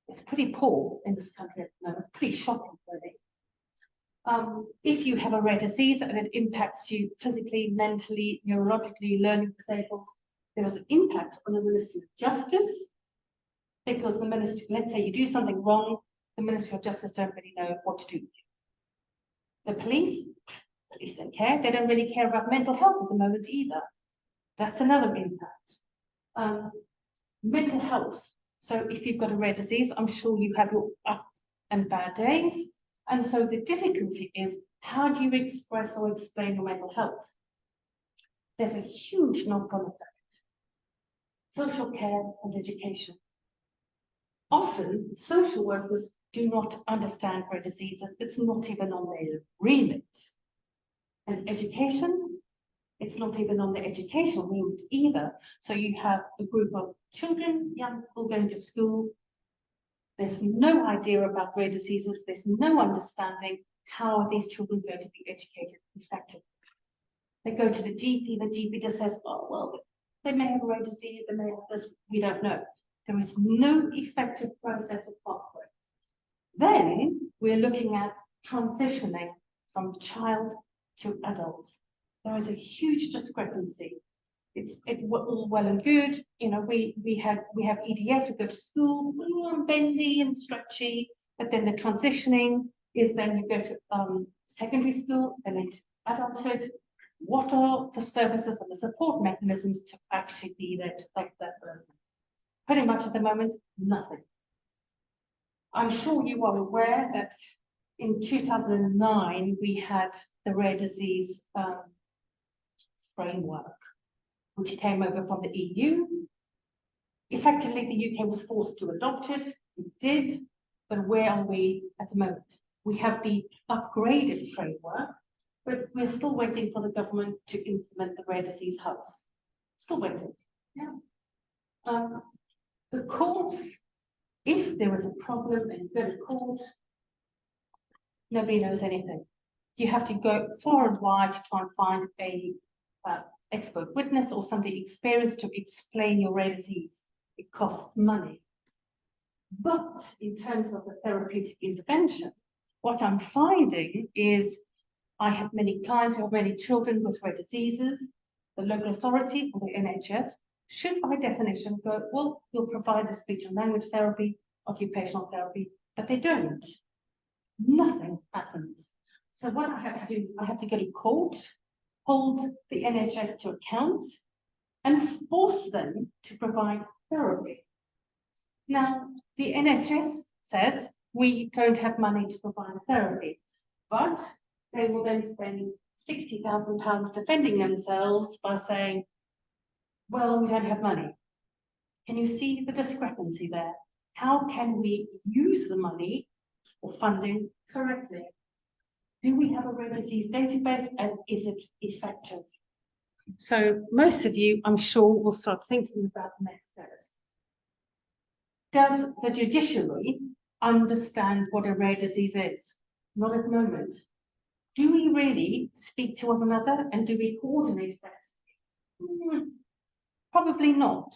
it's pretty poor in this country at the moment, pretty shocking, really. If you have a rare disease and it impacts you physically, mentally, neurologically, learning disabled, there is an impact on the Ministry of Justice, because the Ministry, let's say you do something wrong, the Ministry of Justice don't really know what to do with you. The police don't care. They don't really care about mental health at the moment either. That's another impact. Mental health. So if you've got a rare disease, I'm sure you have your up and bad days. And so the difficulty is, how do you express or explain your mental health? There's a huge knock-on effect. Social care and education. Often, social workers do not understand rare diseases. It's not even on their remit. And education, it's not even on the educational remit either. So you have a group of children, young people going to school. There's no idea about rare diseases. There's no understanding how are these children going to be educated effectively. They go to the GP just says, oh, well, they may have a rare disease, they may have this, we don't know. There is no effective process or pathway. Then we're looking at transitioning from child to adult. There is a huge discrepancy. It's all well and good. You know, we have EDS, we go to school, bendy and stretchy, but then the transitioning is then you go to secondary school and into adulthood. What are the services and the support mechanisms to actually be there to affect that person? Pretty much at the moment, nothing. I'm sure you are aware that in 2009, we had the rare disease framework, which came over from the EU. Effectively, the UK was forced to adopt it. It did, but where are we at the moment? We have the upgraded framework, but we're still waiting for the government to implement the rare disease hubs. Still waiting. Yeah. The courts, if there is a problem and you go to court, nobody knows anything. you have to go far and wide to try and find a expert witness or somebody experienced to explain your rare disease. It costs money. But in terms of the therapeutic intervention, what I'm finding is I have many clients who have many children with rare diseases. The local authority or the NHS should by definition go, well, you'll provide the speech and language therapy, occupational therapy, but they don't. Nothing happens. So what I have to do is I have to go to court, hold the NHS to account, and force them to provide therapy. Now, the NHS says we don't have money to provide therapy, but they will then spend £60,000 defending themselves by saying, well, we don't have money. Can you see the discrepancy there? How can we use the money or funding correctly? Do we have a rare disease database, and is it effective? So most of you, I'm sure, will start thinking about the next steps. Does the judiciary understand what a rare disease is? Not at the moment. Do we really speak to one another, and do we coordinate that? Probably not.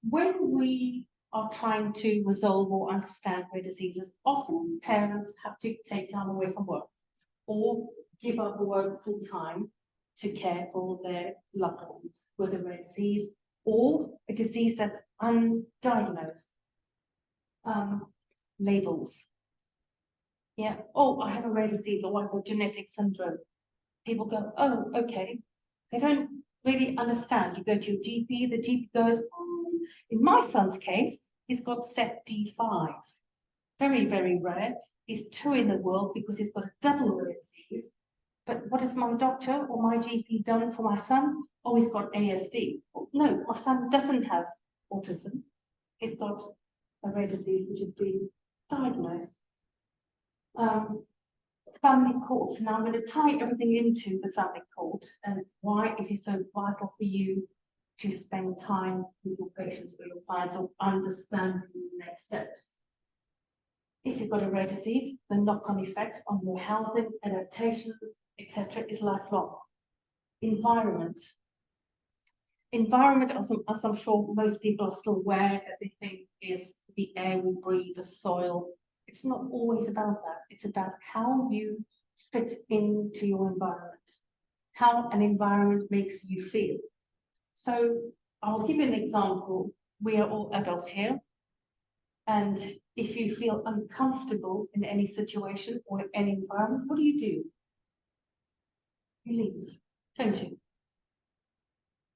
When we are trying to resolve or understand rare diseases, often parents have to take time away from work or give up work full time to care for their loved ones with a rare disease or a disease that's undiagnosed. Labels. Yeah, oh, I have a rare disease, or I have a genetic syndrome. People go, oh, okay. They don't really understand. You go to your GP, the GP goes, in my son's case, he's got set D5. Very, very rare. He's 2 in the world because he's got a double rare disease. But what has my doctor or my GP done for my son? Oh, he's got ASD. No, my son doesn't have autism. He's got a rare disease which has been diagnosed. Family courts. Now I'm going to tie everything into the family court and why it is so vital for you to spend time with your patients or your clients or understanding the next steps. If you've got a rare disease, the knock-on effect on your housing, adaptations, etc. is lifelong. Environment. Environment, as I'm sure most people are still aware that they think is the air we breathe, the soil. It's not always about that. It's about how you fit into your environment, how an environment makes you feel. So I'll give you an example. We are all adults here. And if you feel uncomfortable in any situation or in any environment, what do? You leave, don't you?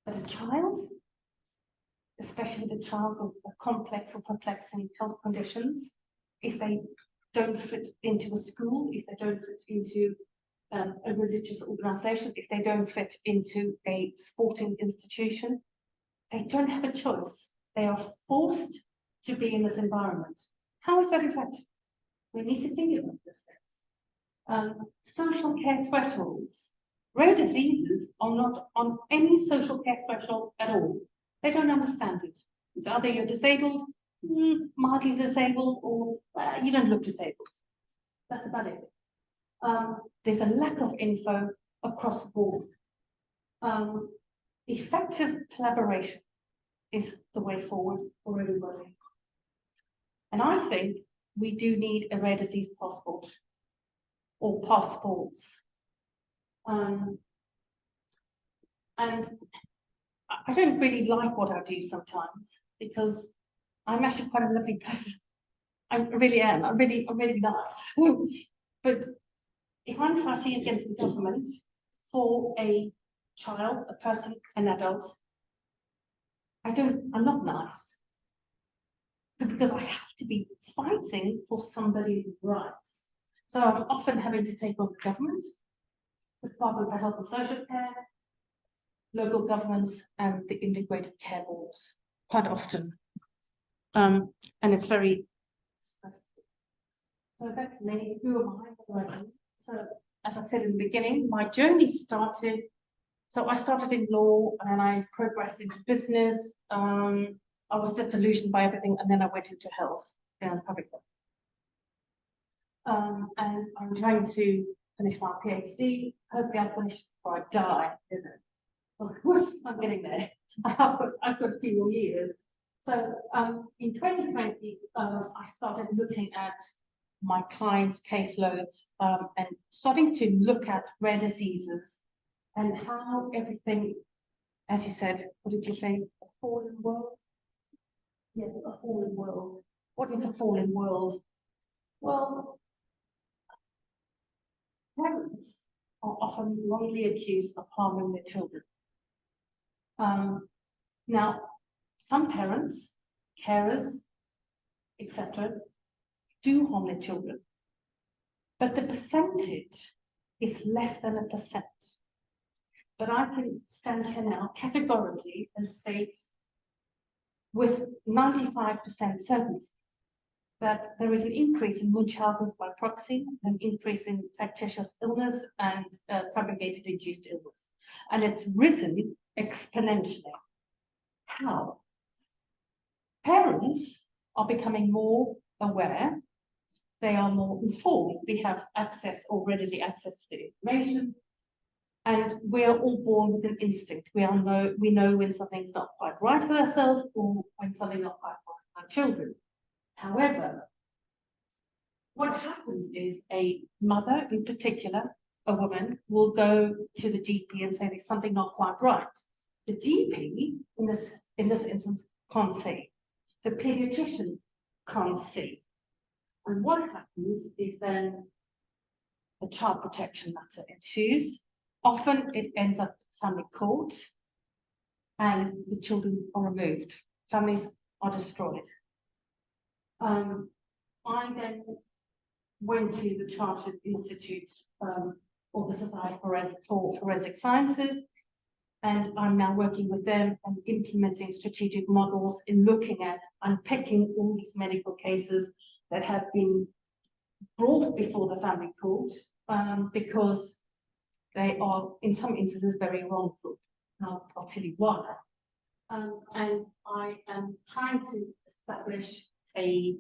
But a child, especially the child with complex or perplexing health conditions, if they don't fit into a school, if they don't fit into a religious organization, if they don't fit into a sporting institution, they don't have a choice. They are forced to be in this environment. How is that effective? We need to think about this things. Social care thresholds. Rare diseases are not on any social care threshold at all. They don't understand it. It's either you're disabled, mildly disabled, or you don't look disabled. That's about it. There's a lack of info across the board. Effective collaboration is the way forward for everybody. And I think we do need a rare disease passport or passports. And I don't really like what I do sometimes because I'm actually quite a lovely person. I really am. I'm really nice. But if I'm fighting against the government for a child, a person, an adult, I'm not nice. But because I have to be fighting for somebody's rights. So I'm often having to take on the government, the Department for Health and Social Care, local governments, and the integrated care boards, quite often. And it's very stressful. So that's me. Who am I? So as I said in the beginning, my journey started. So I started in law and I progressed into business. I was disillusioned by everything, and then I went into health and public And I'm trying to finish my PhD. Hopefully I'll finish before I die, you know. I'm getting there. I've got a few more years. So in 2020, I started looking at my clients' caseloads and starting to look at rare diseases and how everything, as you said, what did you say? A fallen world? Yes, a fallen world. What is a fallen world? Well, parents are often wrongly accused of harming their children. Now, some parents, carers, etc., do harm their children, but the percentage is less than 1%. But I can stand here now categorically and state with 95% certainty that there is an increase in Munchausen's by proxy, an increase in factitious illness and fabricated induced illness. And it's risen exponentially. How? Parents are becoming more aware. They are more informed. We have access or readily access to the information. And we are all born with an instinct. We know when something's not quite right with ourselves or when something's not quite right with our children. However, what happens is a mother in particular, a woman, will go to the GP and say there's something not quite right. The GP, in this instance, can't see. The pediatrician can't see. And what happens is then a child protection matter ensues. Often it ends up at family court and the children are removed. Families are destroyed. I then went to the Chartered Institute or the Society for Forensic Sciences, and I'm now working with them and implementing strategic models in looking at unpicking all these medical cases that have been brought before the family court because they are, in some instances, very wrongful. I'll tell you why. And I am trying to establish a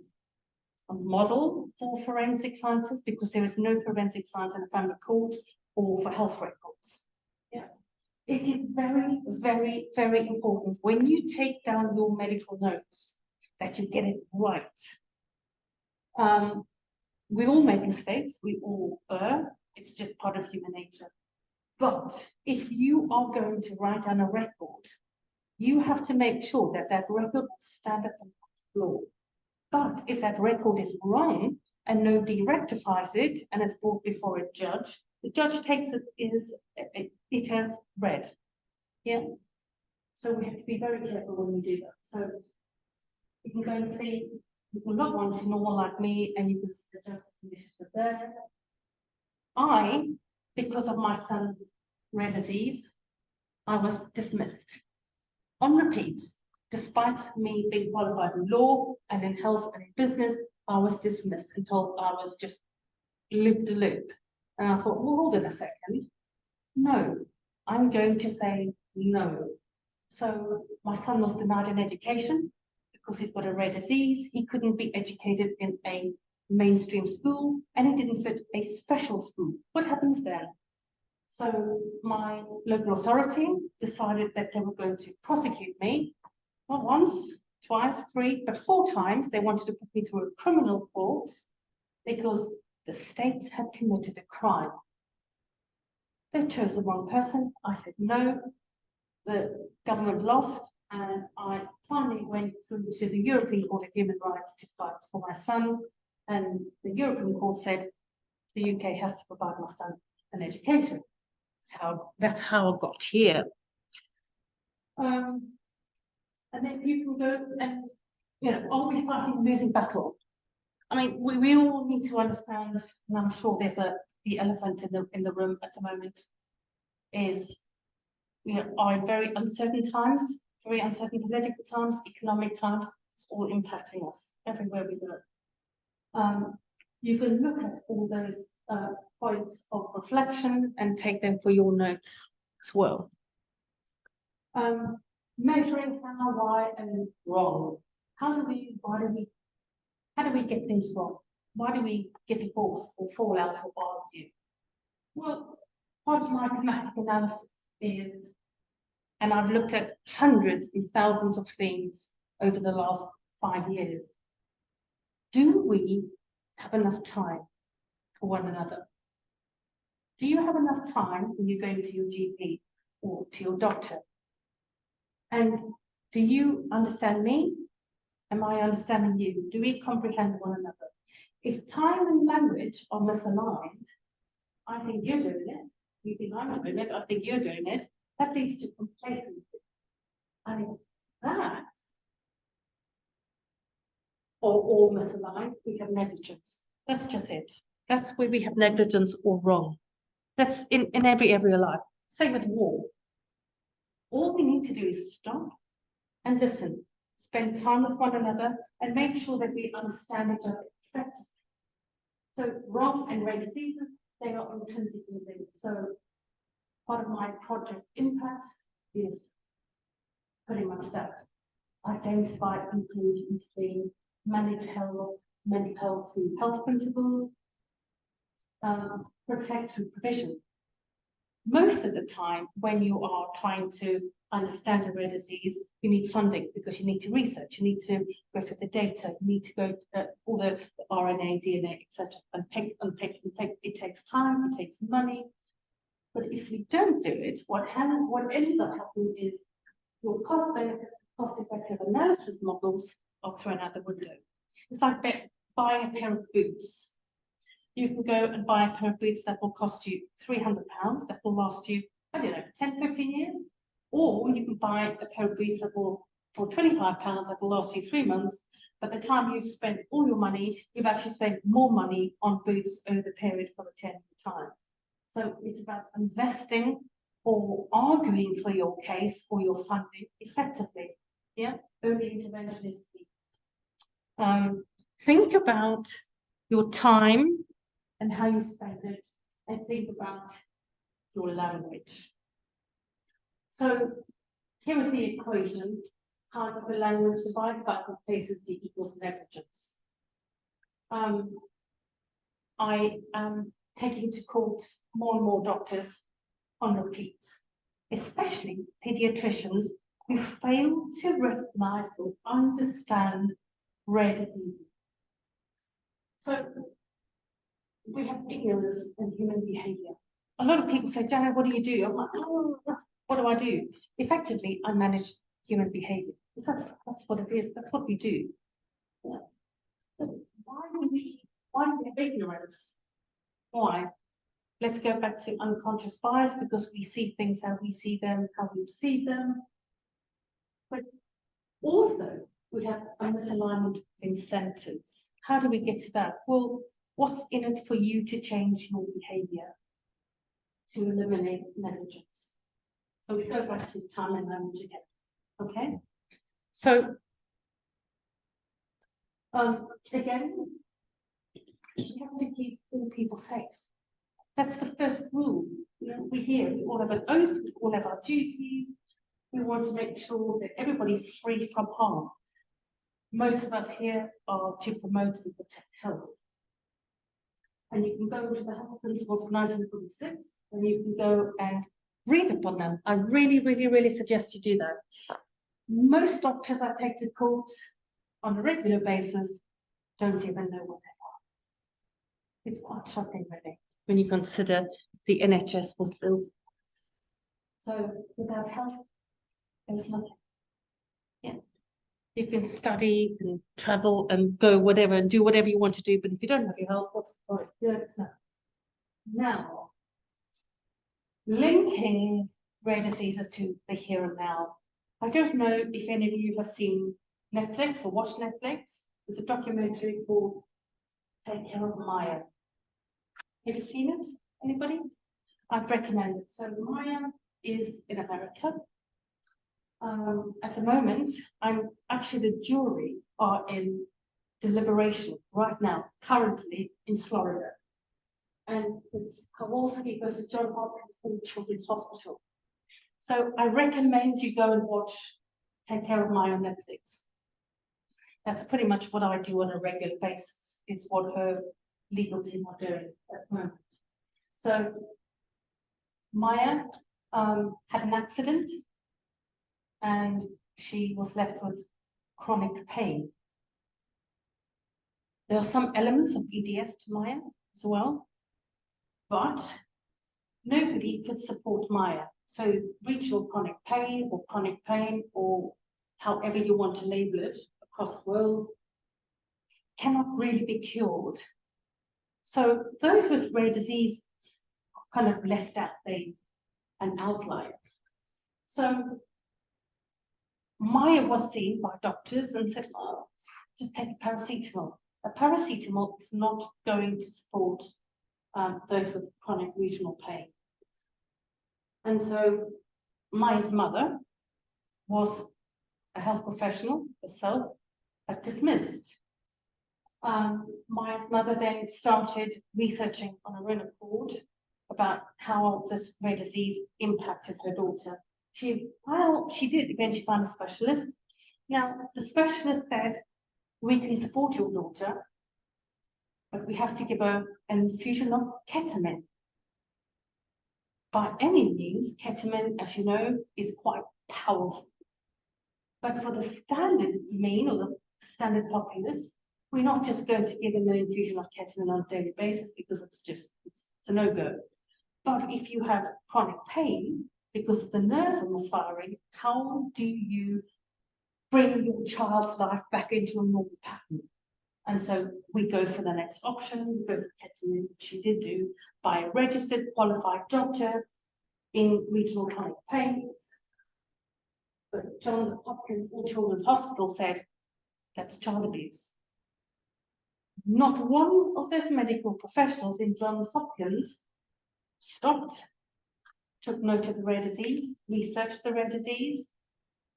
model for forensic sciences because there is no forensic science in a family court or for health records. Yeah. It is very, very, very important when you take down your medical notes that you get it right. We all make mistakes, we all err, it's just part of human nature. But if you are going to write down a record, you have to make sure that that record will stand up and law. But if that record is wrong and nobody rectifies it and it's brought before a judge, the judge takes it as read. Yeah. So we have to be very careful when we do that. So you can go and see, you can log on to Normal Like Me and you can see the justice initiative there. Because of my son's rare disease, I was dismissed on repeat. Despite me being qualified in law and in health and in business, I was dismissed and told I was just loop-de-loop. And I thought, well, hold on a second. No, I'm going to say no. So my son was denied an education because he's got a rare disease. He couldn't be educated in a mainstream school and he didn't fit a special school. What happens then? So my local authority decided that they were going to prosecute me. Not once, twice, 3, but 4 times. They wanted to put me through a criminal court because the state had committed a crime. They chose the wrong person. I said no. The government lost, and I finally went through to the European Court of Human Rights to fight for my son. And the European Court said the UK has to provide my son an education. That's how I got here. And then you can go and, are we fighting a losing battle? I mean, we all need to understand, and I'm sure there's the elephant in the room at the moment, is are very uncertain times, very uncertain political times, economic times. It's all impacting us everywhere we go. You can look at all those points of reflection and take them for your notes as well. Measuring how, why, and wrong. How do we get things wrong? why do we get divorced or fall out or argue? Well, part of my thematic analysis is, and I've looked at hundreds and thousands of things over the last 5 years. Do we have enough time for one another? Do you have enough time when you're going to your GP or to your doctor? And do you understand me? Am I understanding you? Do we comprehend one another? If time and language are misaligned, I think you're doing it. You think I'm doing it. I think you're doing it. That leads to complacency. And if that or all misaligned, we have negligence. That's just it. That's where we have negligence or wrong. That's in every area of life. Same with war. All we need to do is stop and listen, spend time with one another, and make sure that we understand each other effectively. So wrong and rare diseases, they are intrinsically linked. So part of my project impact is pretty much that. Identify, include, intervene, manage health, mental health through health principles, protect through provision. Most of the time, when you are trying to understand a rare disease, you need funding because you need to research, you need to go to the data, you need to go to all the RNA, DNA, etc., and pick. It takes time, it takes money. But if you don't do it, what ends up happening is your cost-benefit, cost-effective analysis models are thrown out the window. It's like buying a pair of boots. You can go and buy a pair of boots that will cost you £300, that will last you, I don't know, 10, 15 years. Or you can buy a pair of boots that will, for £25, that will last you 3 months. By the time you've spent all your money, you've actually spent more money on boots over the period for the 10-year time. So it's about investing or arguing for your case or your funding effectively. Yeah, early intervention is key. Think about your time and how you spend it, and think about your language. So here is the equation: time of the language divided by complacency equals negligence. I am taking to court more and more doctors on repeat, especially pediatricians who fail to recognize or understand rare diseases. So we have ignorance in human behavior. A lot of people say, Janet, what do you do? I'm like, oh, what do I do? Effectively, I manage human behavior. That's what it is. That's what we do. Yeah. But why do we have ignorance? Why? Let's go back to unconscious bias, because we see things how we see them, how we perceive them. But also, we have a misalignment of incentives. How do we get to that? Well, what's in it for you to change your behavior to eliminate negligence? So we go back to time and language again. Okay? So, again, we have to keep all people safe. That's the first rule. You know, we all have an oath, we all have our duties. We want to make sure that everybody's free from harm. Most of us here are to promote and protect health. And you can go to the health principles of 1946, and you can go and read upon them. I really, really, really suggest you do that. Most doctors I take to court on a regular basis don't even know what they are. It's quite shocking, really, when you consider the NHS was built. So without health, there's nothing. Yeah. You can study and travel and go whatever and do whatever you want to do, but if you don't have your health, what's the point? Yeah, it's not. Now, linking rare diseases to the here and now. I don't know if any of you have seen Netflix or watched Netflix. There's a documentary called Take Care of Maya. Have you seen it? Anybody? I'd recommend it. So Maya is in America. At the moment, I'm actually, the jury are in deliberation right now, currently in Florida. And it's Kowalski versus Johns Hopkins Children's Hospital. So I recommend you go and watch Take Care of Maya on Netflix. That's pretty much what I do on a regular basis. It's what her legal team are doing at the moment. So Maya had an accident and she was left with chronic pain. There are some elements of EDS to Maya as well, but nobody could support Maya. So regional chronic pain or however you want to label it across the world cannot really be cured. So those with rare disease are kind of left out there, an outlier. So Maya was seen by doctors and said, oh, just take a paracetamol. A paracetamol is not going to support those with chronic regional pain. And so Maya's mother was a health professional herself, but dismissed. Maya's mother then started researching on her own accord about how this rare disease impacted her daughter. She did eventually find a specialist. Now, the specialist said, we can support your daughter, but we have to give her an infusion of ketamine. By any means, ketamine, as you know, is quite powerful. But for the standard mean or the standard populace, we're not just going to give them an infusion of ketamine on a daily basis because it's a no-go. But if you have chronic pain because the nerves are misfiring, how do you bring your child's life back into a normal pattern? And so we go for the next option, we go for ketamine, which she did do by a registered qualified doctor in regional chronic pain. But Johns Hopkins or Children's Hospital said that's child abuse. Not one of those medical professionals in Johns Hopkins stopped, took note of the rare disease, researched the rare disease,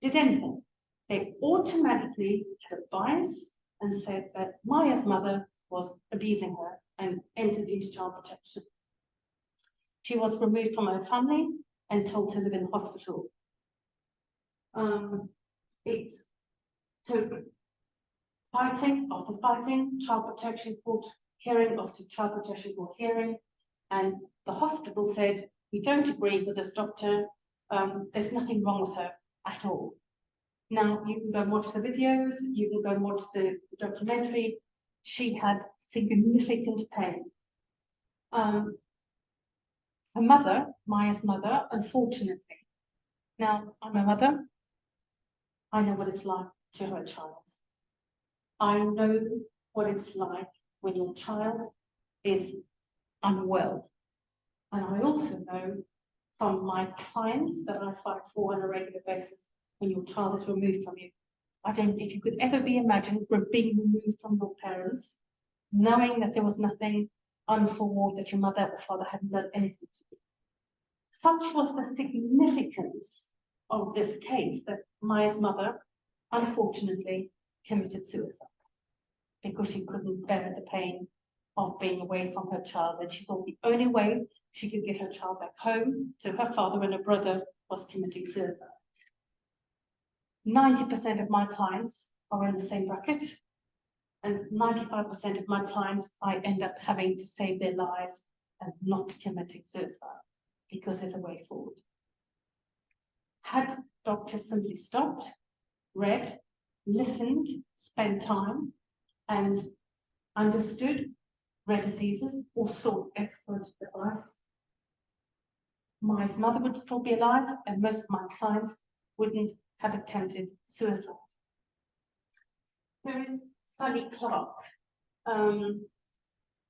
did anything. They automatically had a bias and said that Maya's mother was abusing her and entered into child protection. She was removed from her family and told to live in hospital. It took fighting after fighting, child protection court hearing after child protection court hearing, and the hospital said, we don't agree with this doctor, there's nothing wrong with her at all. Now, you can go and watch the videos, you can go and watch the documentary. She had significant pain. Her mother, Maya's mother, unfortunately, now I'm a mother, I know what it's like to have a child. I know what it's like when your child is unwell. And I also know from my clients that I fight for on a regular basis when your child is removed from you. If you could ever be imagined being removed from your parents, knowing that there was nothing untoward, that your mother or father hadn't done anything to you. Such was the significance of this case that Maya's mother, unfortunately, committed suicide because she couldn't bear the pain of being away from her child, and she thought the only way she could get her child back home to her father and her brother was committing suicide. 90% of my clients are in the same bracket, and 95% of my clients I end up having to save their lives and not committing suicide because there's a way forward. Had doctors simply stopped, read, listened, spent time, and understood rare diseases or sought expert advice, Maya's mother would still be alive, and most of my clients wouldn't have attempted suicide. There is Sally Clark.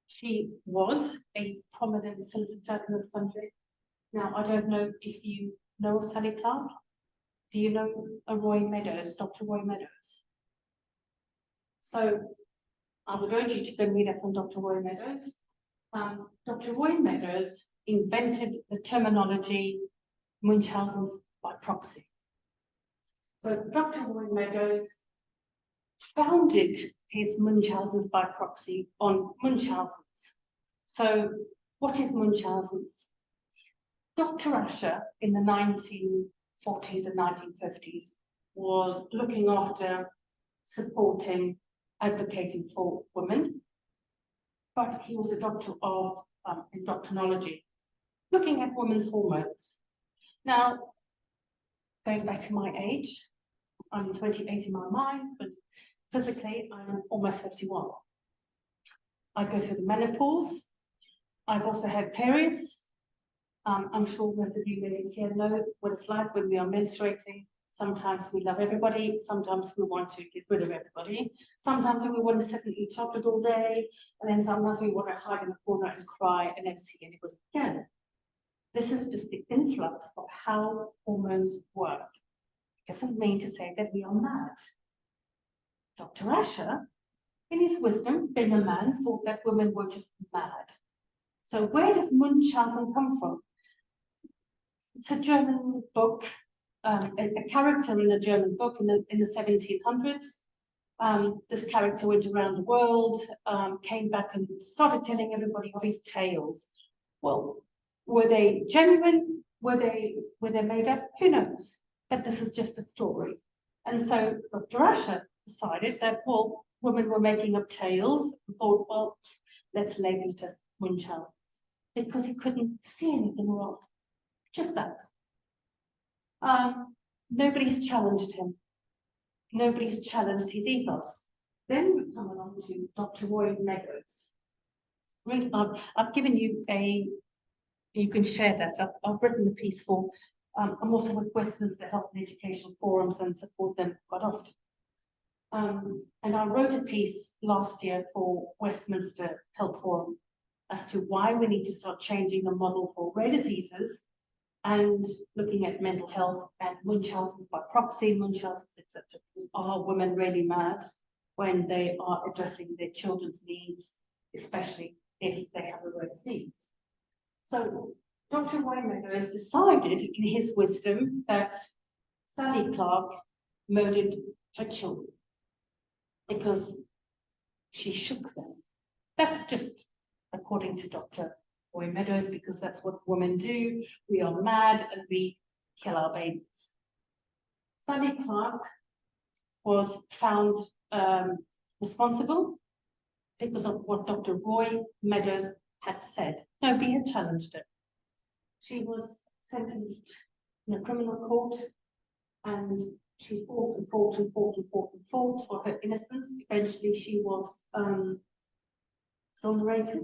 She was a prominent solicitor in this country. Now, I don't know if you know of Sally Clark. Do you know Roy Meadows, Dr. Roy Meadows? So I would urge you to go read up on Dr. Roy Meadows. Dr. Roy Meadows invented the terminology Munchausen's by proxy. So Dr. Roy Meadows founded his Munchausen's by proxy on Munchausen's. So what is Munchausen's? Dr. Asher in the 1940s and 1950s was looking after supporting, advocating for women, but he was a doctor of endocrinology, looking at women's hormones. Now, going back to my age, I'm 28 in my mind, but physically I'm almost 51. I go through the menopause. I've also had periods. I'm sure most of you ladies here know what it's like when we are menstruating. Sometimes we love everybody, sometimes we want to get rid of everybody. Sometimes we want to sit and eat chocolate all day, and then sometimes we want to hide in the corner and cry and never see anybody again. This is just the influx of how hormones work. It doesn't mean to say that we are mad. Dr. Asher, in his wisdom, being a man, thought that women were just mad. So where does Munchausen come from? It's a German book, a character in a German book in the 1700s. This character went around the world, came back and started telling everybody of his tales. Well, were they genuine? Were they made up? Who knows? But this is just a story. And so Dr. Asher decided that, well, women were making up tales and thought, well, let's label it as Munchausen, because he couldn't see anything wrong. Just that. Nobody's challenged him. Nobody's challenged his ethos. Then we come along to Dr. Roy Meadows. I've given you you can share that. I've written a piece for, I'm also with Westminster Health and Education Forums and support them quite often. And I wrote a piece last year for Westminster Health Forum as to why we need to start changing the model for rare diseases and looking at mental health and Munchausen's by proxy, Munchausen's, etc. Are women really mad when they are addressing their children's needs, especially if they have a rare disease? So Dr. Roy Meadows decided in his wisdom that Sally Clark murdered her children because she shook them. That's just according to Dr. Roy Meadows, because that's what women do. We are mad and we kill our babies. Sally Clark was found responsible because of what Dr. Roy Meadows had said. Nobody had challenged her. She was sentenced in a criminal court, and she fought and fought and fought and fought and fought for her innocence. Eventually she was exonerated,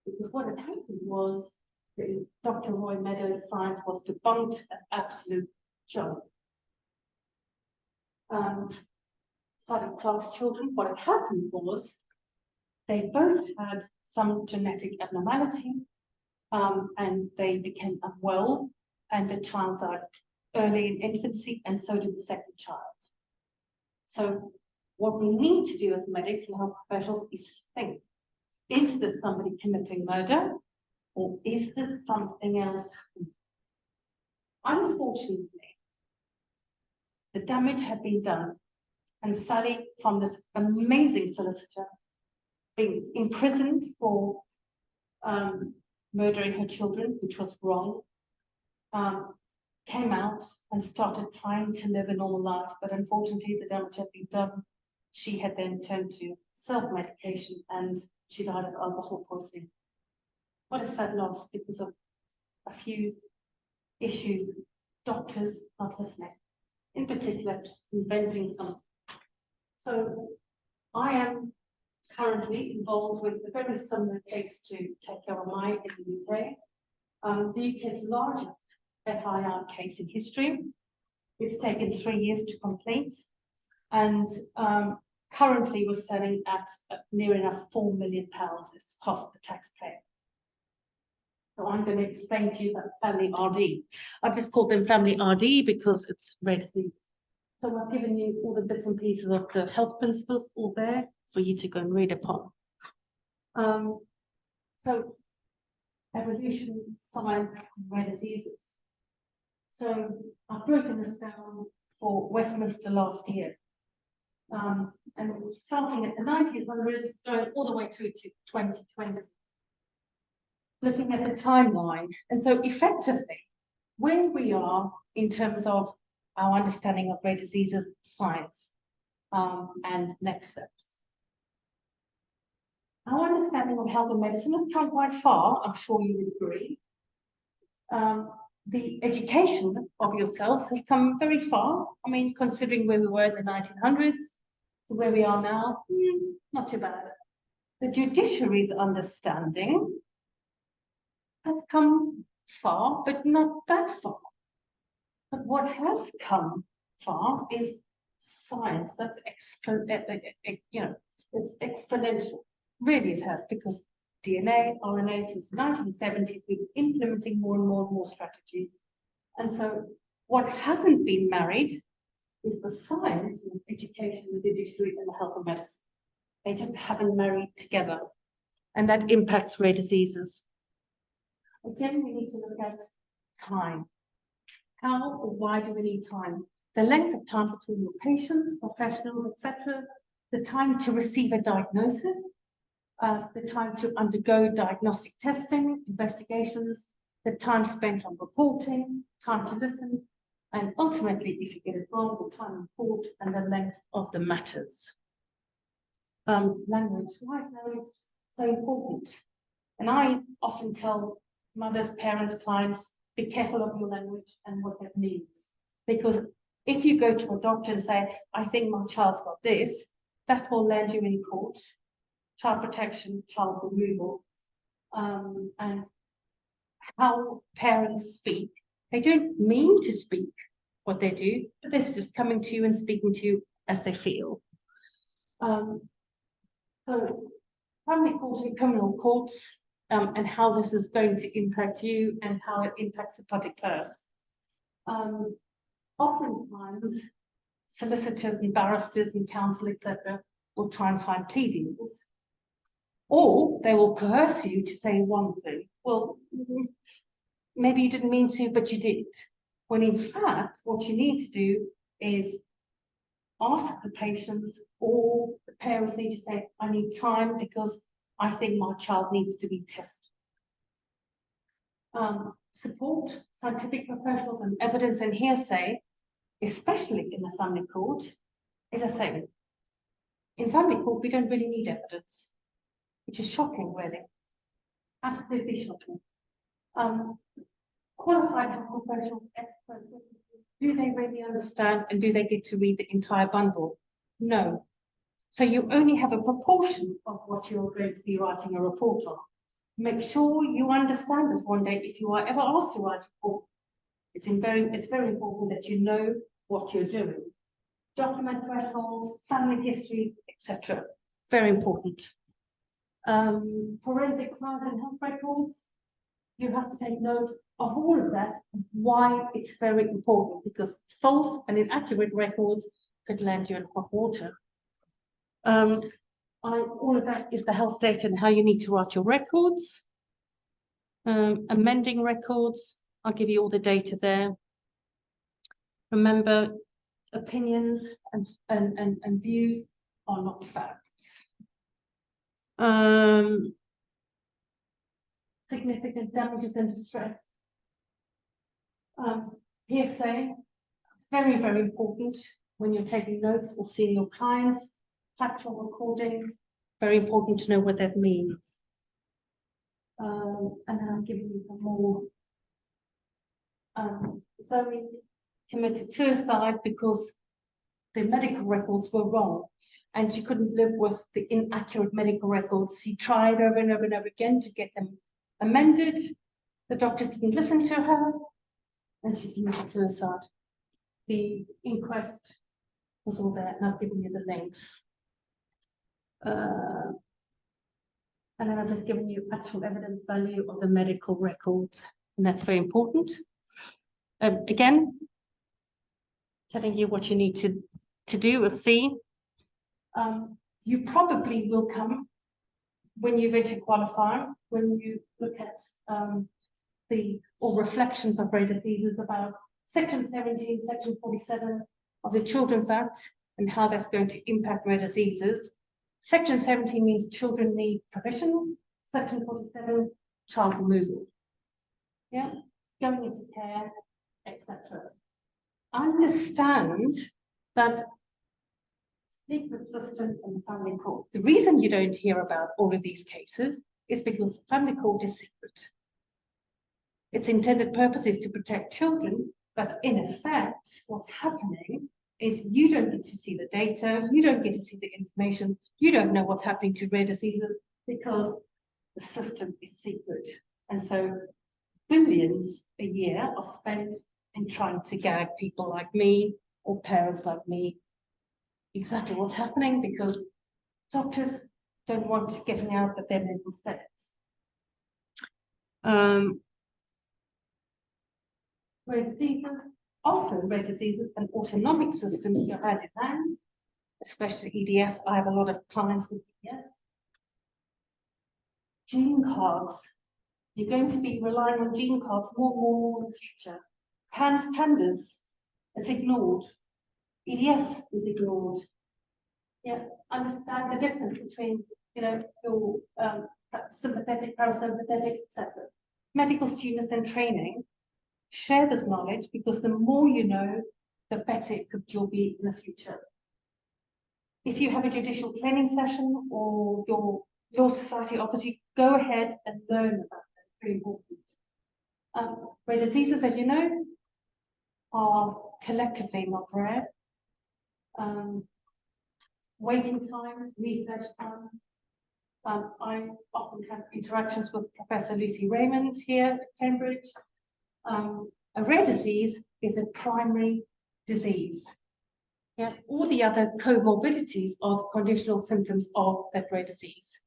because what had happened was that Dr. Roy Meadows' science was debunked as absolute junk. Sally Clark's children, what had happened was they both had some genetic abnormality, and they became unwell, and the child died early in infancy, and so did the second child. So what we need to do as medics and health professionals is think, is this somebody committing murder, or is there something else happening? Unfortunately, the damage had been done, and Sally, from this amazing solicitor, being imprisoned for murdering her children, which was wrong, came out and started trying to live a normal life, but unfortunately the damage had been done. She had then turned to self-medication and she died of alcohol poisoning. What is that loss? Because of a few issues, doctors not listening, in particular just inventing something. So I am currently involved with a very similar case to Take Care of My in the UK. The UK's largest FIR case in history. It's taken 3 years to complete, and currently we're selling at near enough £4 million it's cost the taxpayer. So I'm going to explain to you about family RD. I've just called them family RD because it's rare disease. So I've given you all the bits and pieces of the health principles all there for you to go and read upon. So evolution, science, rare diseases. So I've broken this down for Westminster last year. And starting at the 1900s, going all the way through to 2020. Looking at the timeline. And so effectively, where we are in terms of our understanding of rare diseases science. and next steps. Our understanding of health and medicine has come quite far, I'm sure you would agree. The education of yourselves has come very far. I mean, considering where we were in the 1900s to where we are now, not too bad. The judiciary's understanding has come far, but not that far. But what has come far is science. That's it's exponential. Really, it has, because DNA, RNA since the 1970s, we've been implementing more and more and more strategies. And so what hasn't been married is the science and education, the judiciary, and the health and medicine. They just haven't married together. And that impacts rare diseases. Again, we need to look at time. How or why do we need time? The length of time between your patients, professionals, etc., the time to receive a diagnosis, the time to undergo diagnostic testing, investigations, the time spent on reporting, time to listen, and ultimately, if you get it wrong, the time in court and the length of the matters. Language. Why is language so important? And I often tell mothers, parents, clients, be careful of your language and what that means. Because if you go to a doctor and say, I think my child's got this, that will land you in court. Child protection, child removal, and how parents speak. They don't mean to speak what they do, but they're just coming to you and speaking to you as they feel. So family court and criminal courts, and how this is going to impact you and how it impacts the public purse. Oftentimes, solicitors and barristers and counsel, etc., will try and find plea deals. Or they will coerce you to say one thing. Well, maybe you didn't mean to, but you did. When in fact, what you need to do is ask the patients or the parents need to say, I need time because I think my child needs to be tested. Support scientific professionals and evidence and hearsay, especially in the family court, is a thing. In family court, we don't really need evidence, which is shocking, really. Absolutely shocking. Qualified health professionals, experts, do they really understand and do they get to read the entire bundle? No. So you only have a proportion of what you're going to be writing a report on. Make sure you understand this one day if you are ever asked to write a report. It's very important that you know what you're doing. Document thresholds, family histories, etc. Very important. Forensic science and health records, you have to take note of all of that, why it's very important, because false and inaccurate records could land you in hot water. All of that is the health data and how you need to write your records. Amending records, I'll give you all the data there. Remember, opinions and views are not facts. Significant damages and distress. Hearsay, very, very important when you're taking notes or seeing your clients. Factual recording, very important to know what that means. And then I'm giving you some more. Zoe committed suicide because the medical records were wrong and she couldn't live with the inaccurate medical records. She tried over and over and over again to get them amended. The doctors didn't listen to her and she committed suicide. The inquest was all there and I've given you the links. And then I've just given you actual evidence value of the medical records, and that's very important. Again, telling you what you need to do or see. You probably will come when you eventually qualify, when you look at all reflections of rare diseases about Section 17, Section 47 of the Children's Act and how that's going to impact rare diseases. Section 17 means children need provision. Section 47, child removal. Yeah, going into care, etc. Understand that secret system and the family court. The reason you don't hear about all of these cases is because the family court is secret. Its intended purpose is to protect children, but in effect, what's happening is you don't get to see the data, you don't get to see the information, you don't know what's happening to rare diseases because the system is secret. And so billions a year are spent in trying to gag people like me or parents like me exactly what's happening because doctors don't want getting out that they're making mistakes. Rare diseases, often rare diseases and autonomic systems go hand in hand, especially EDS. I have a lot of clients with EDS. Gene cards. You're going to be relying on gene cards more in the future. Pandas, it's ignored. EDS is ignored. Yeah, understand the difference between, you know, your sympathetic, parasympathetic, etc. Medical students in training share this knowledge because the more you know, the better equipped you'll be in the future. If you have a judicial training session or your law society offers you, go ahead and learn about that. It's very important. Rare diseases, as you know, are collectively not rare. Waiting times, research times. I often have interactions with Professor Lucy Raymond here at Cambridge. A rare disease is a primary disease. Yeah, all the other comorbidities are the conditional symptoms of that rare disease.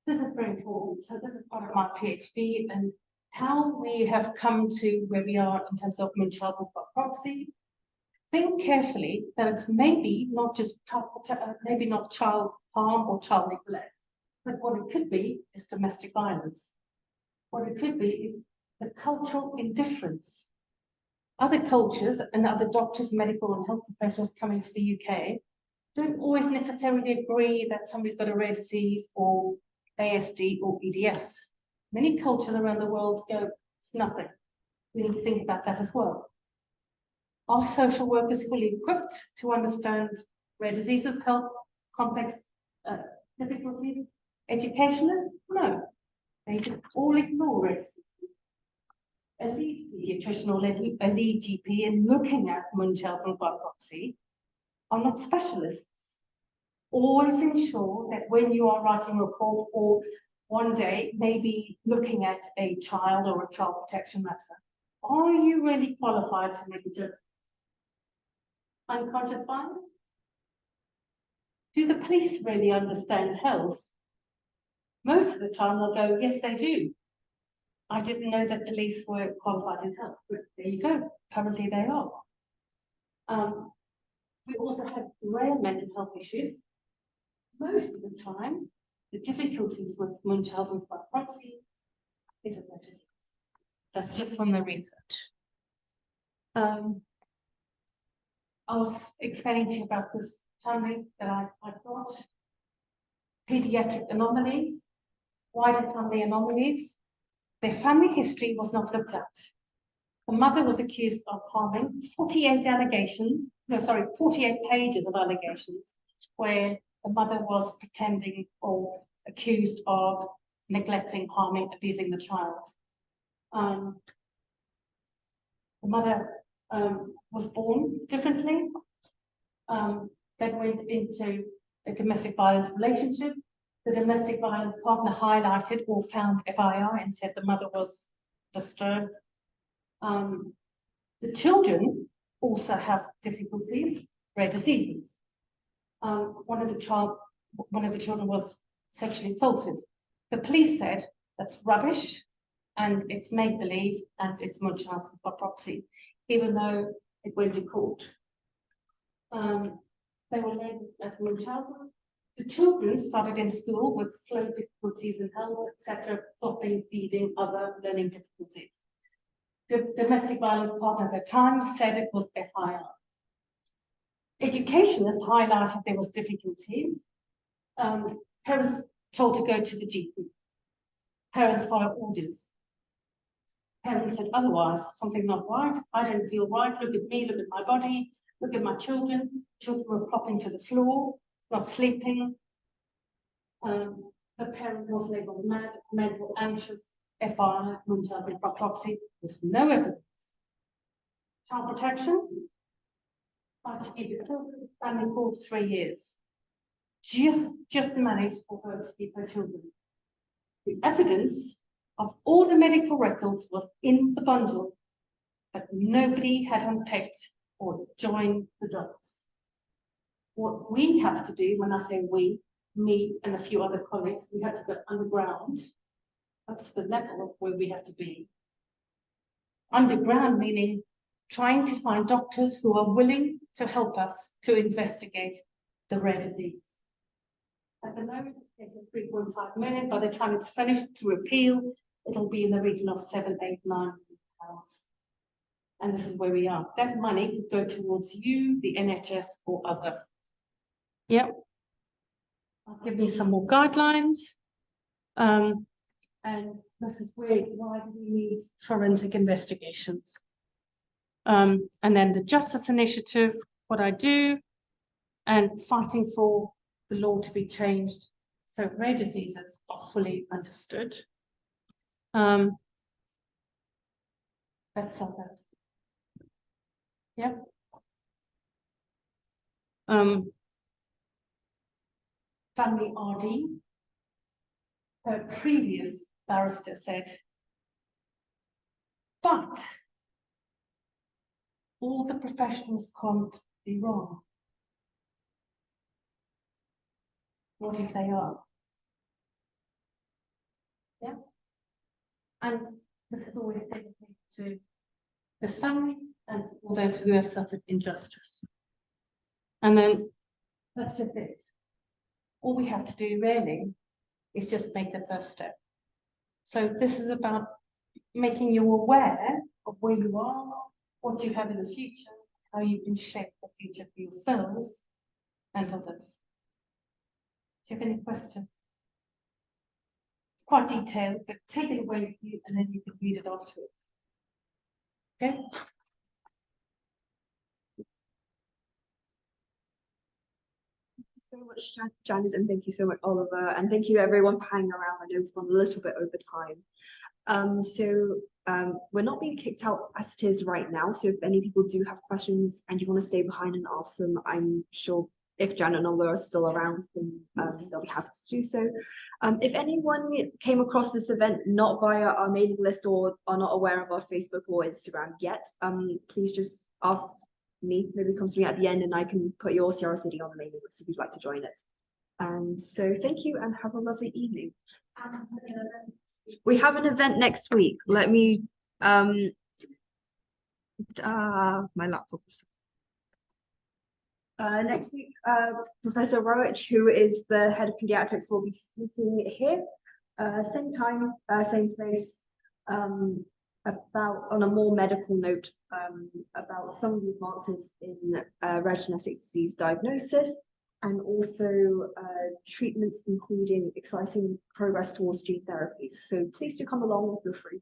This is very important. So this is part of my PhD and how we have come to where we are in terms of Munchausen's by proxy. Think carefully that it's maybe not just maybe not child harm or child neglect, but what it could be is domestic violence. What it could be is the cultural indifference. Other cultures and other doctors, medical and health professionals coming to the UK don't always necessarily agree that somebody's got a rare disease or ASD or EDS. Many cultures around the world go, it's nothing. We need to think about that as well. Are social workers fully equipped to understand rare diseases, health, complex difficulties? Educationalists? No. They just all ignore it. A lead pediatrician or a lead GP in looking at Munchausen's by proxy are not specialists. Always ensure that when you are writing a report or one day maybe looking at a child or a child protection matter, are you really qualified to make a judgment? Unconscious bias? Do the police really understand health? Most of the time they'll go, yes, they do. I didn't know that police were qualified in health, but there you go. Currently they are. We also have rare mental health issues. Most of the time, the difficulties with Munchausen's by proxy is a rare disease. That's just from the research. I was explaining to you about this family that I got. Pediatric anomalies, wider family anomalies. Their family history was not looked at. The mother was accused of harming 48 pages of allegations where the mother was pretending or accused of neglecting, harming, abusing the child. The mother was born differently, then went into a domestic violence relationship. The domestic violence partner highlighted or found FII and said the mother was disturbed. The children also have difficulties, rare diseases. One of the children was sexually assaulted. The police said that's rubbish and it's make-believe and it's Munchausen's by proxy, even though it went to court. They were labeled as Munchausen. The children started in school with slow difficulties in health, etc., flopping, feeding, other learning difficulties. The domestic violence partner at the time said it was FIR. Educationists highlighted there was difficulties. Parents told to go to the GP. Parents followed orders. Parents said otherwise, something not right. I don't feel right. Look at me, look at my body. Look at my children. Children were plopping to the floor, not sleeping. The parent was labeled mad, mental, anxious, FI, Munchausen by proxy. There's no evidence. Child protection. I to keep the children family for 3 years. Just managed for her to keep her children. The evidence of all the medical records was in the bundle, but nobody had unpicked or joined the dots. What we have to do, when I say we, me and a few other colleagues, we have to go underground. That's the level of where we have to be. Underground meaning trying to find doctors who are willing to help us to investigate the rare disease. At the moment, it's a 3.5 million. By the time it's finished through appeal, it'll be in the region of 7, 8, 9 pounds. And this is where we are. That money could go towards you, the NHS, or other. Yep. I'll give you some more guidelines. And this is why do we need forensic investigations? And then the Justice Initiative, what I do, and fighting for the law to be changed so rare diseases are fully understood. That's all that. Yep. Family RD. Her previous barrister said, but all the professionals can't be wrong. What if they are? Yeah. And this is always dedicated to the family and all those who have suffered injustice. And then that's just it. All we have to do really is just make the first step. So this is about making you aware of where you are, what you have in the future, how you can shape the future for yourselves and others. Do you have any questions? It's quite detailed, but take it away with you and then you can read it afterwards. Okay? So much, Janet, and thank you so much, Oliver, and thank you everyone for hanging around. I know we've gone a little bit over time. We're not being kicked out as it is right now, so if any people do have questions and you want to stay behind and ask them, I'm sure if Janet and Oliver are still around, then they'll be happy to do so. If anyone came across this event not via our mailing list or are not aware of our Facebook or Instagram yet, please just ask me, maybe come to me at the end and I can put your CRCD on the mailing list if you'd like to join it. And so thank you and have a lovely evening. We have an event next week. Let me, my laptop. Next week, Professor Rowich, who is the head of pediatrics, will be speaking here, same time, same place, about on a more medical note, about some of the advances in rare genetic disease diagnosis and also treatments, including exciting progress towards gene therapies. So please do come along if you're free.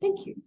Thank you.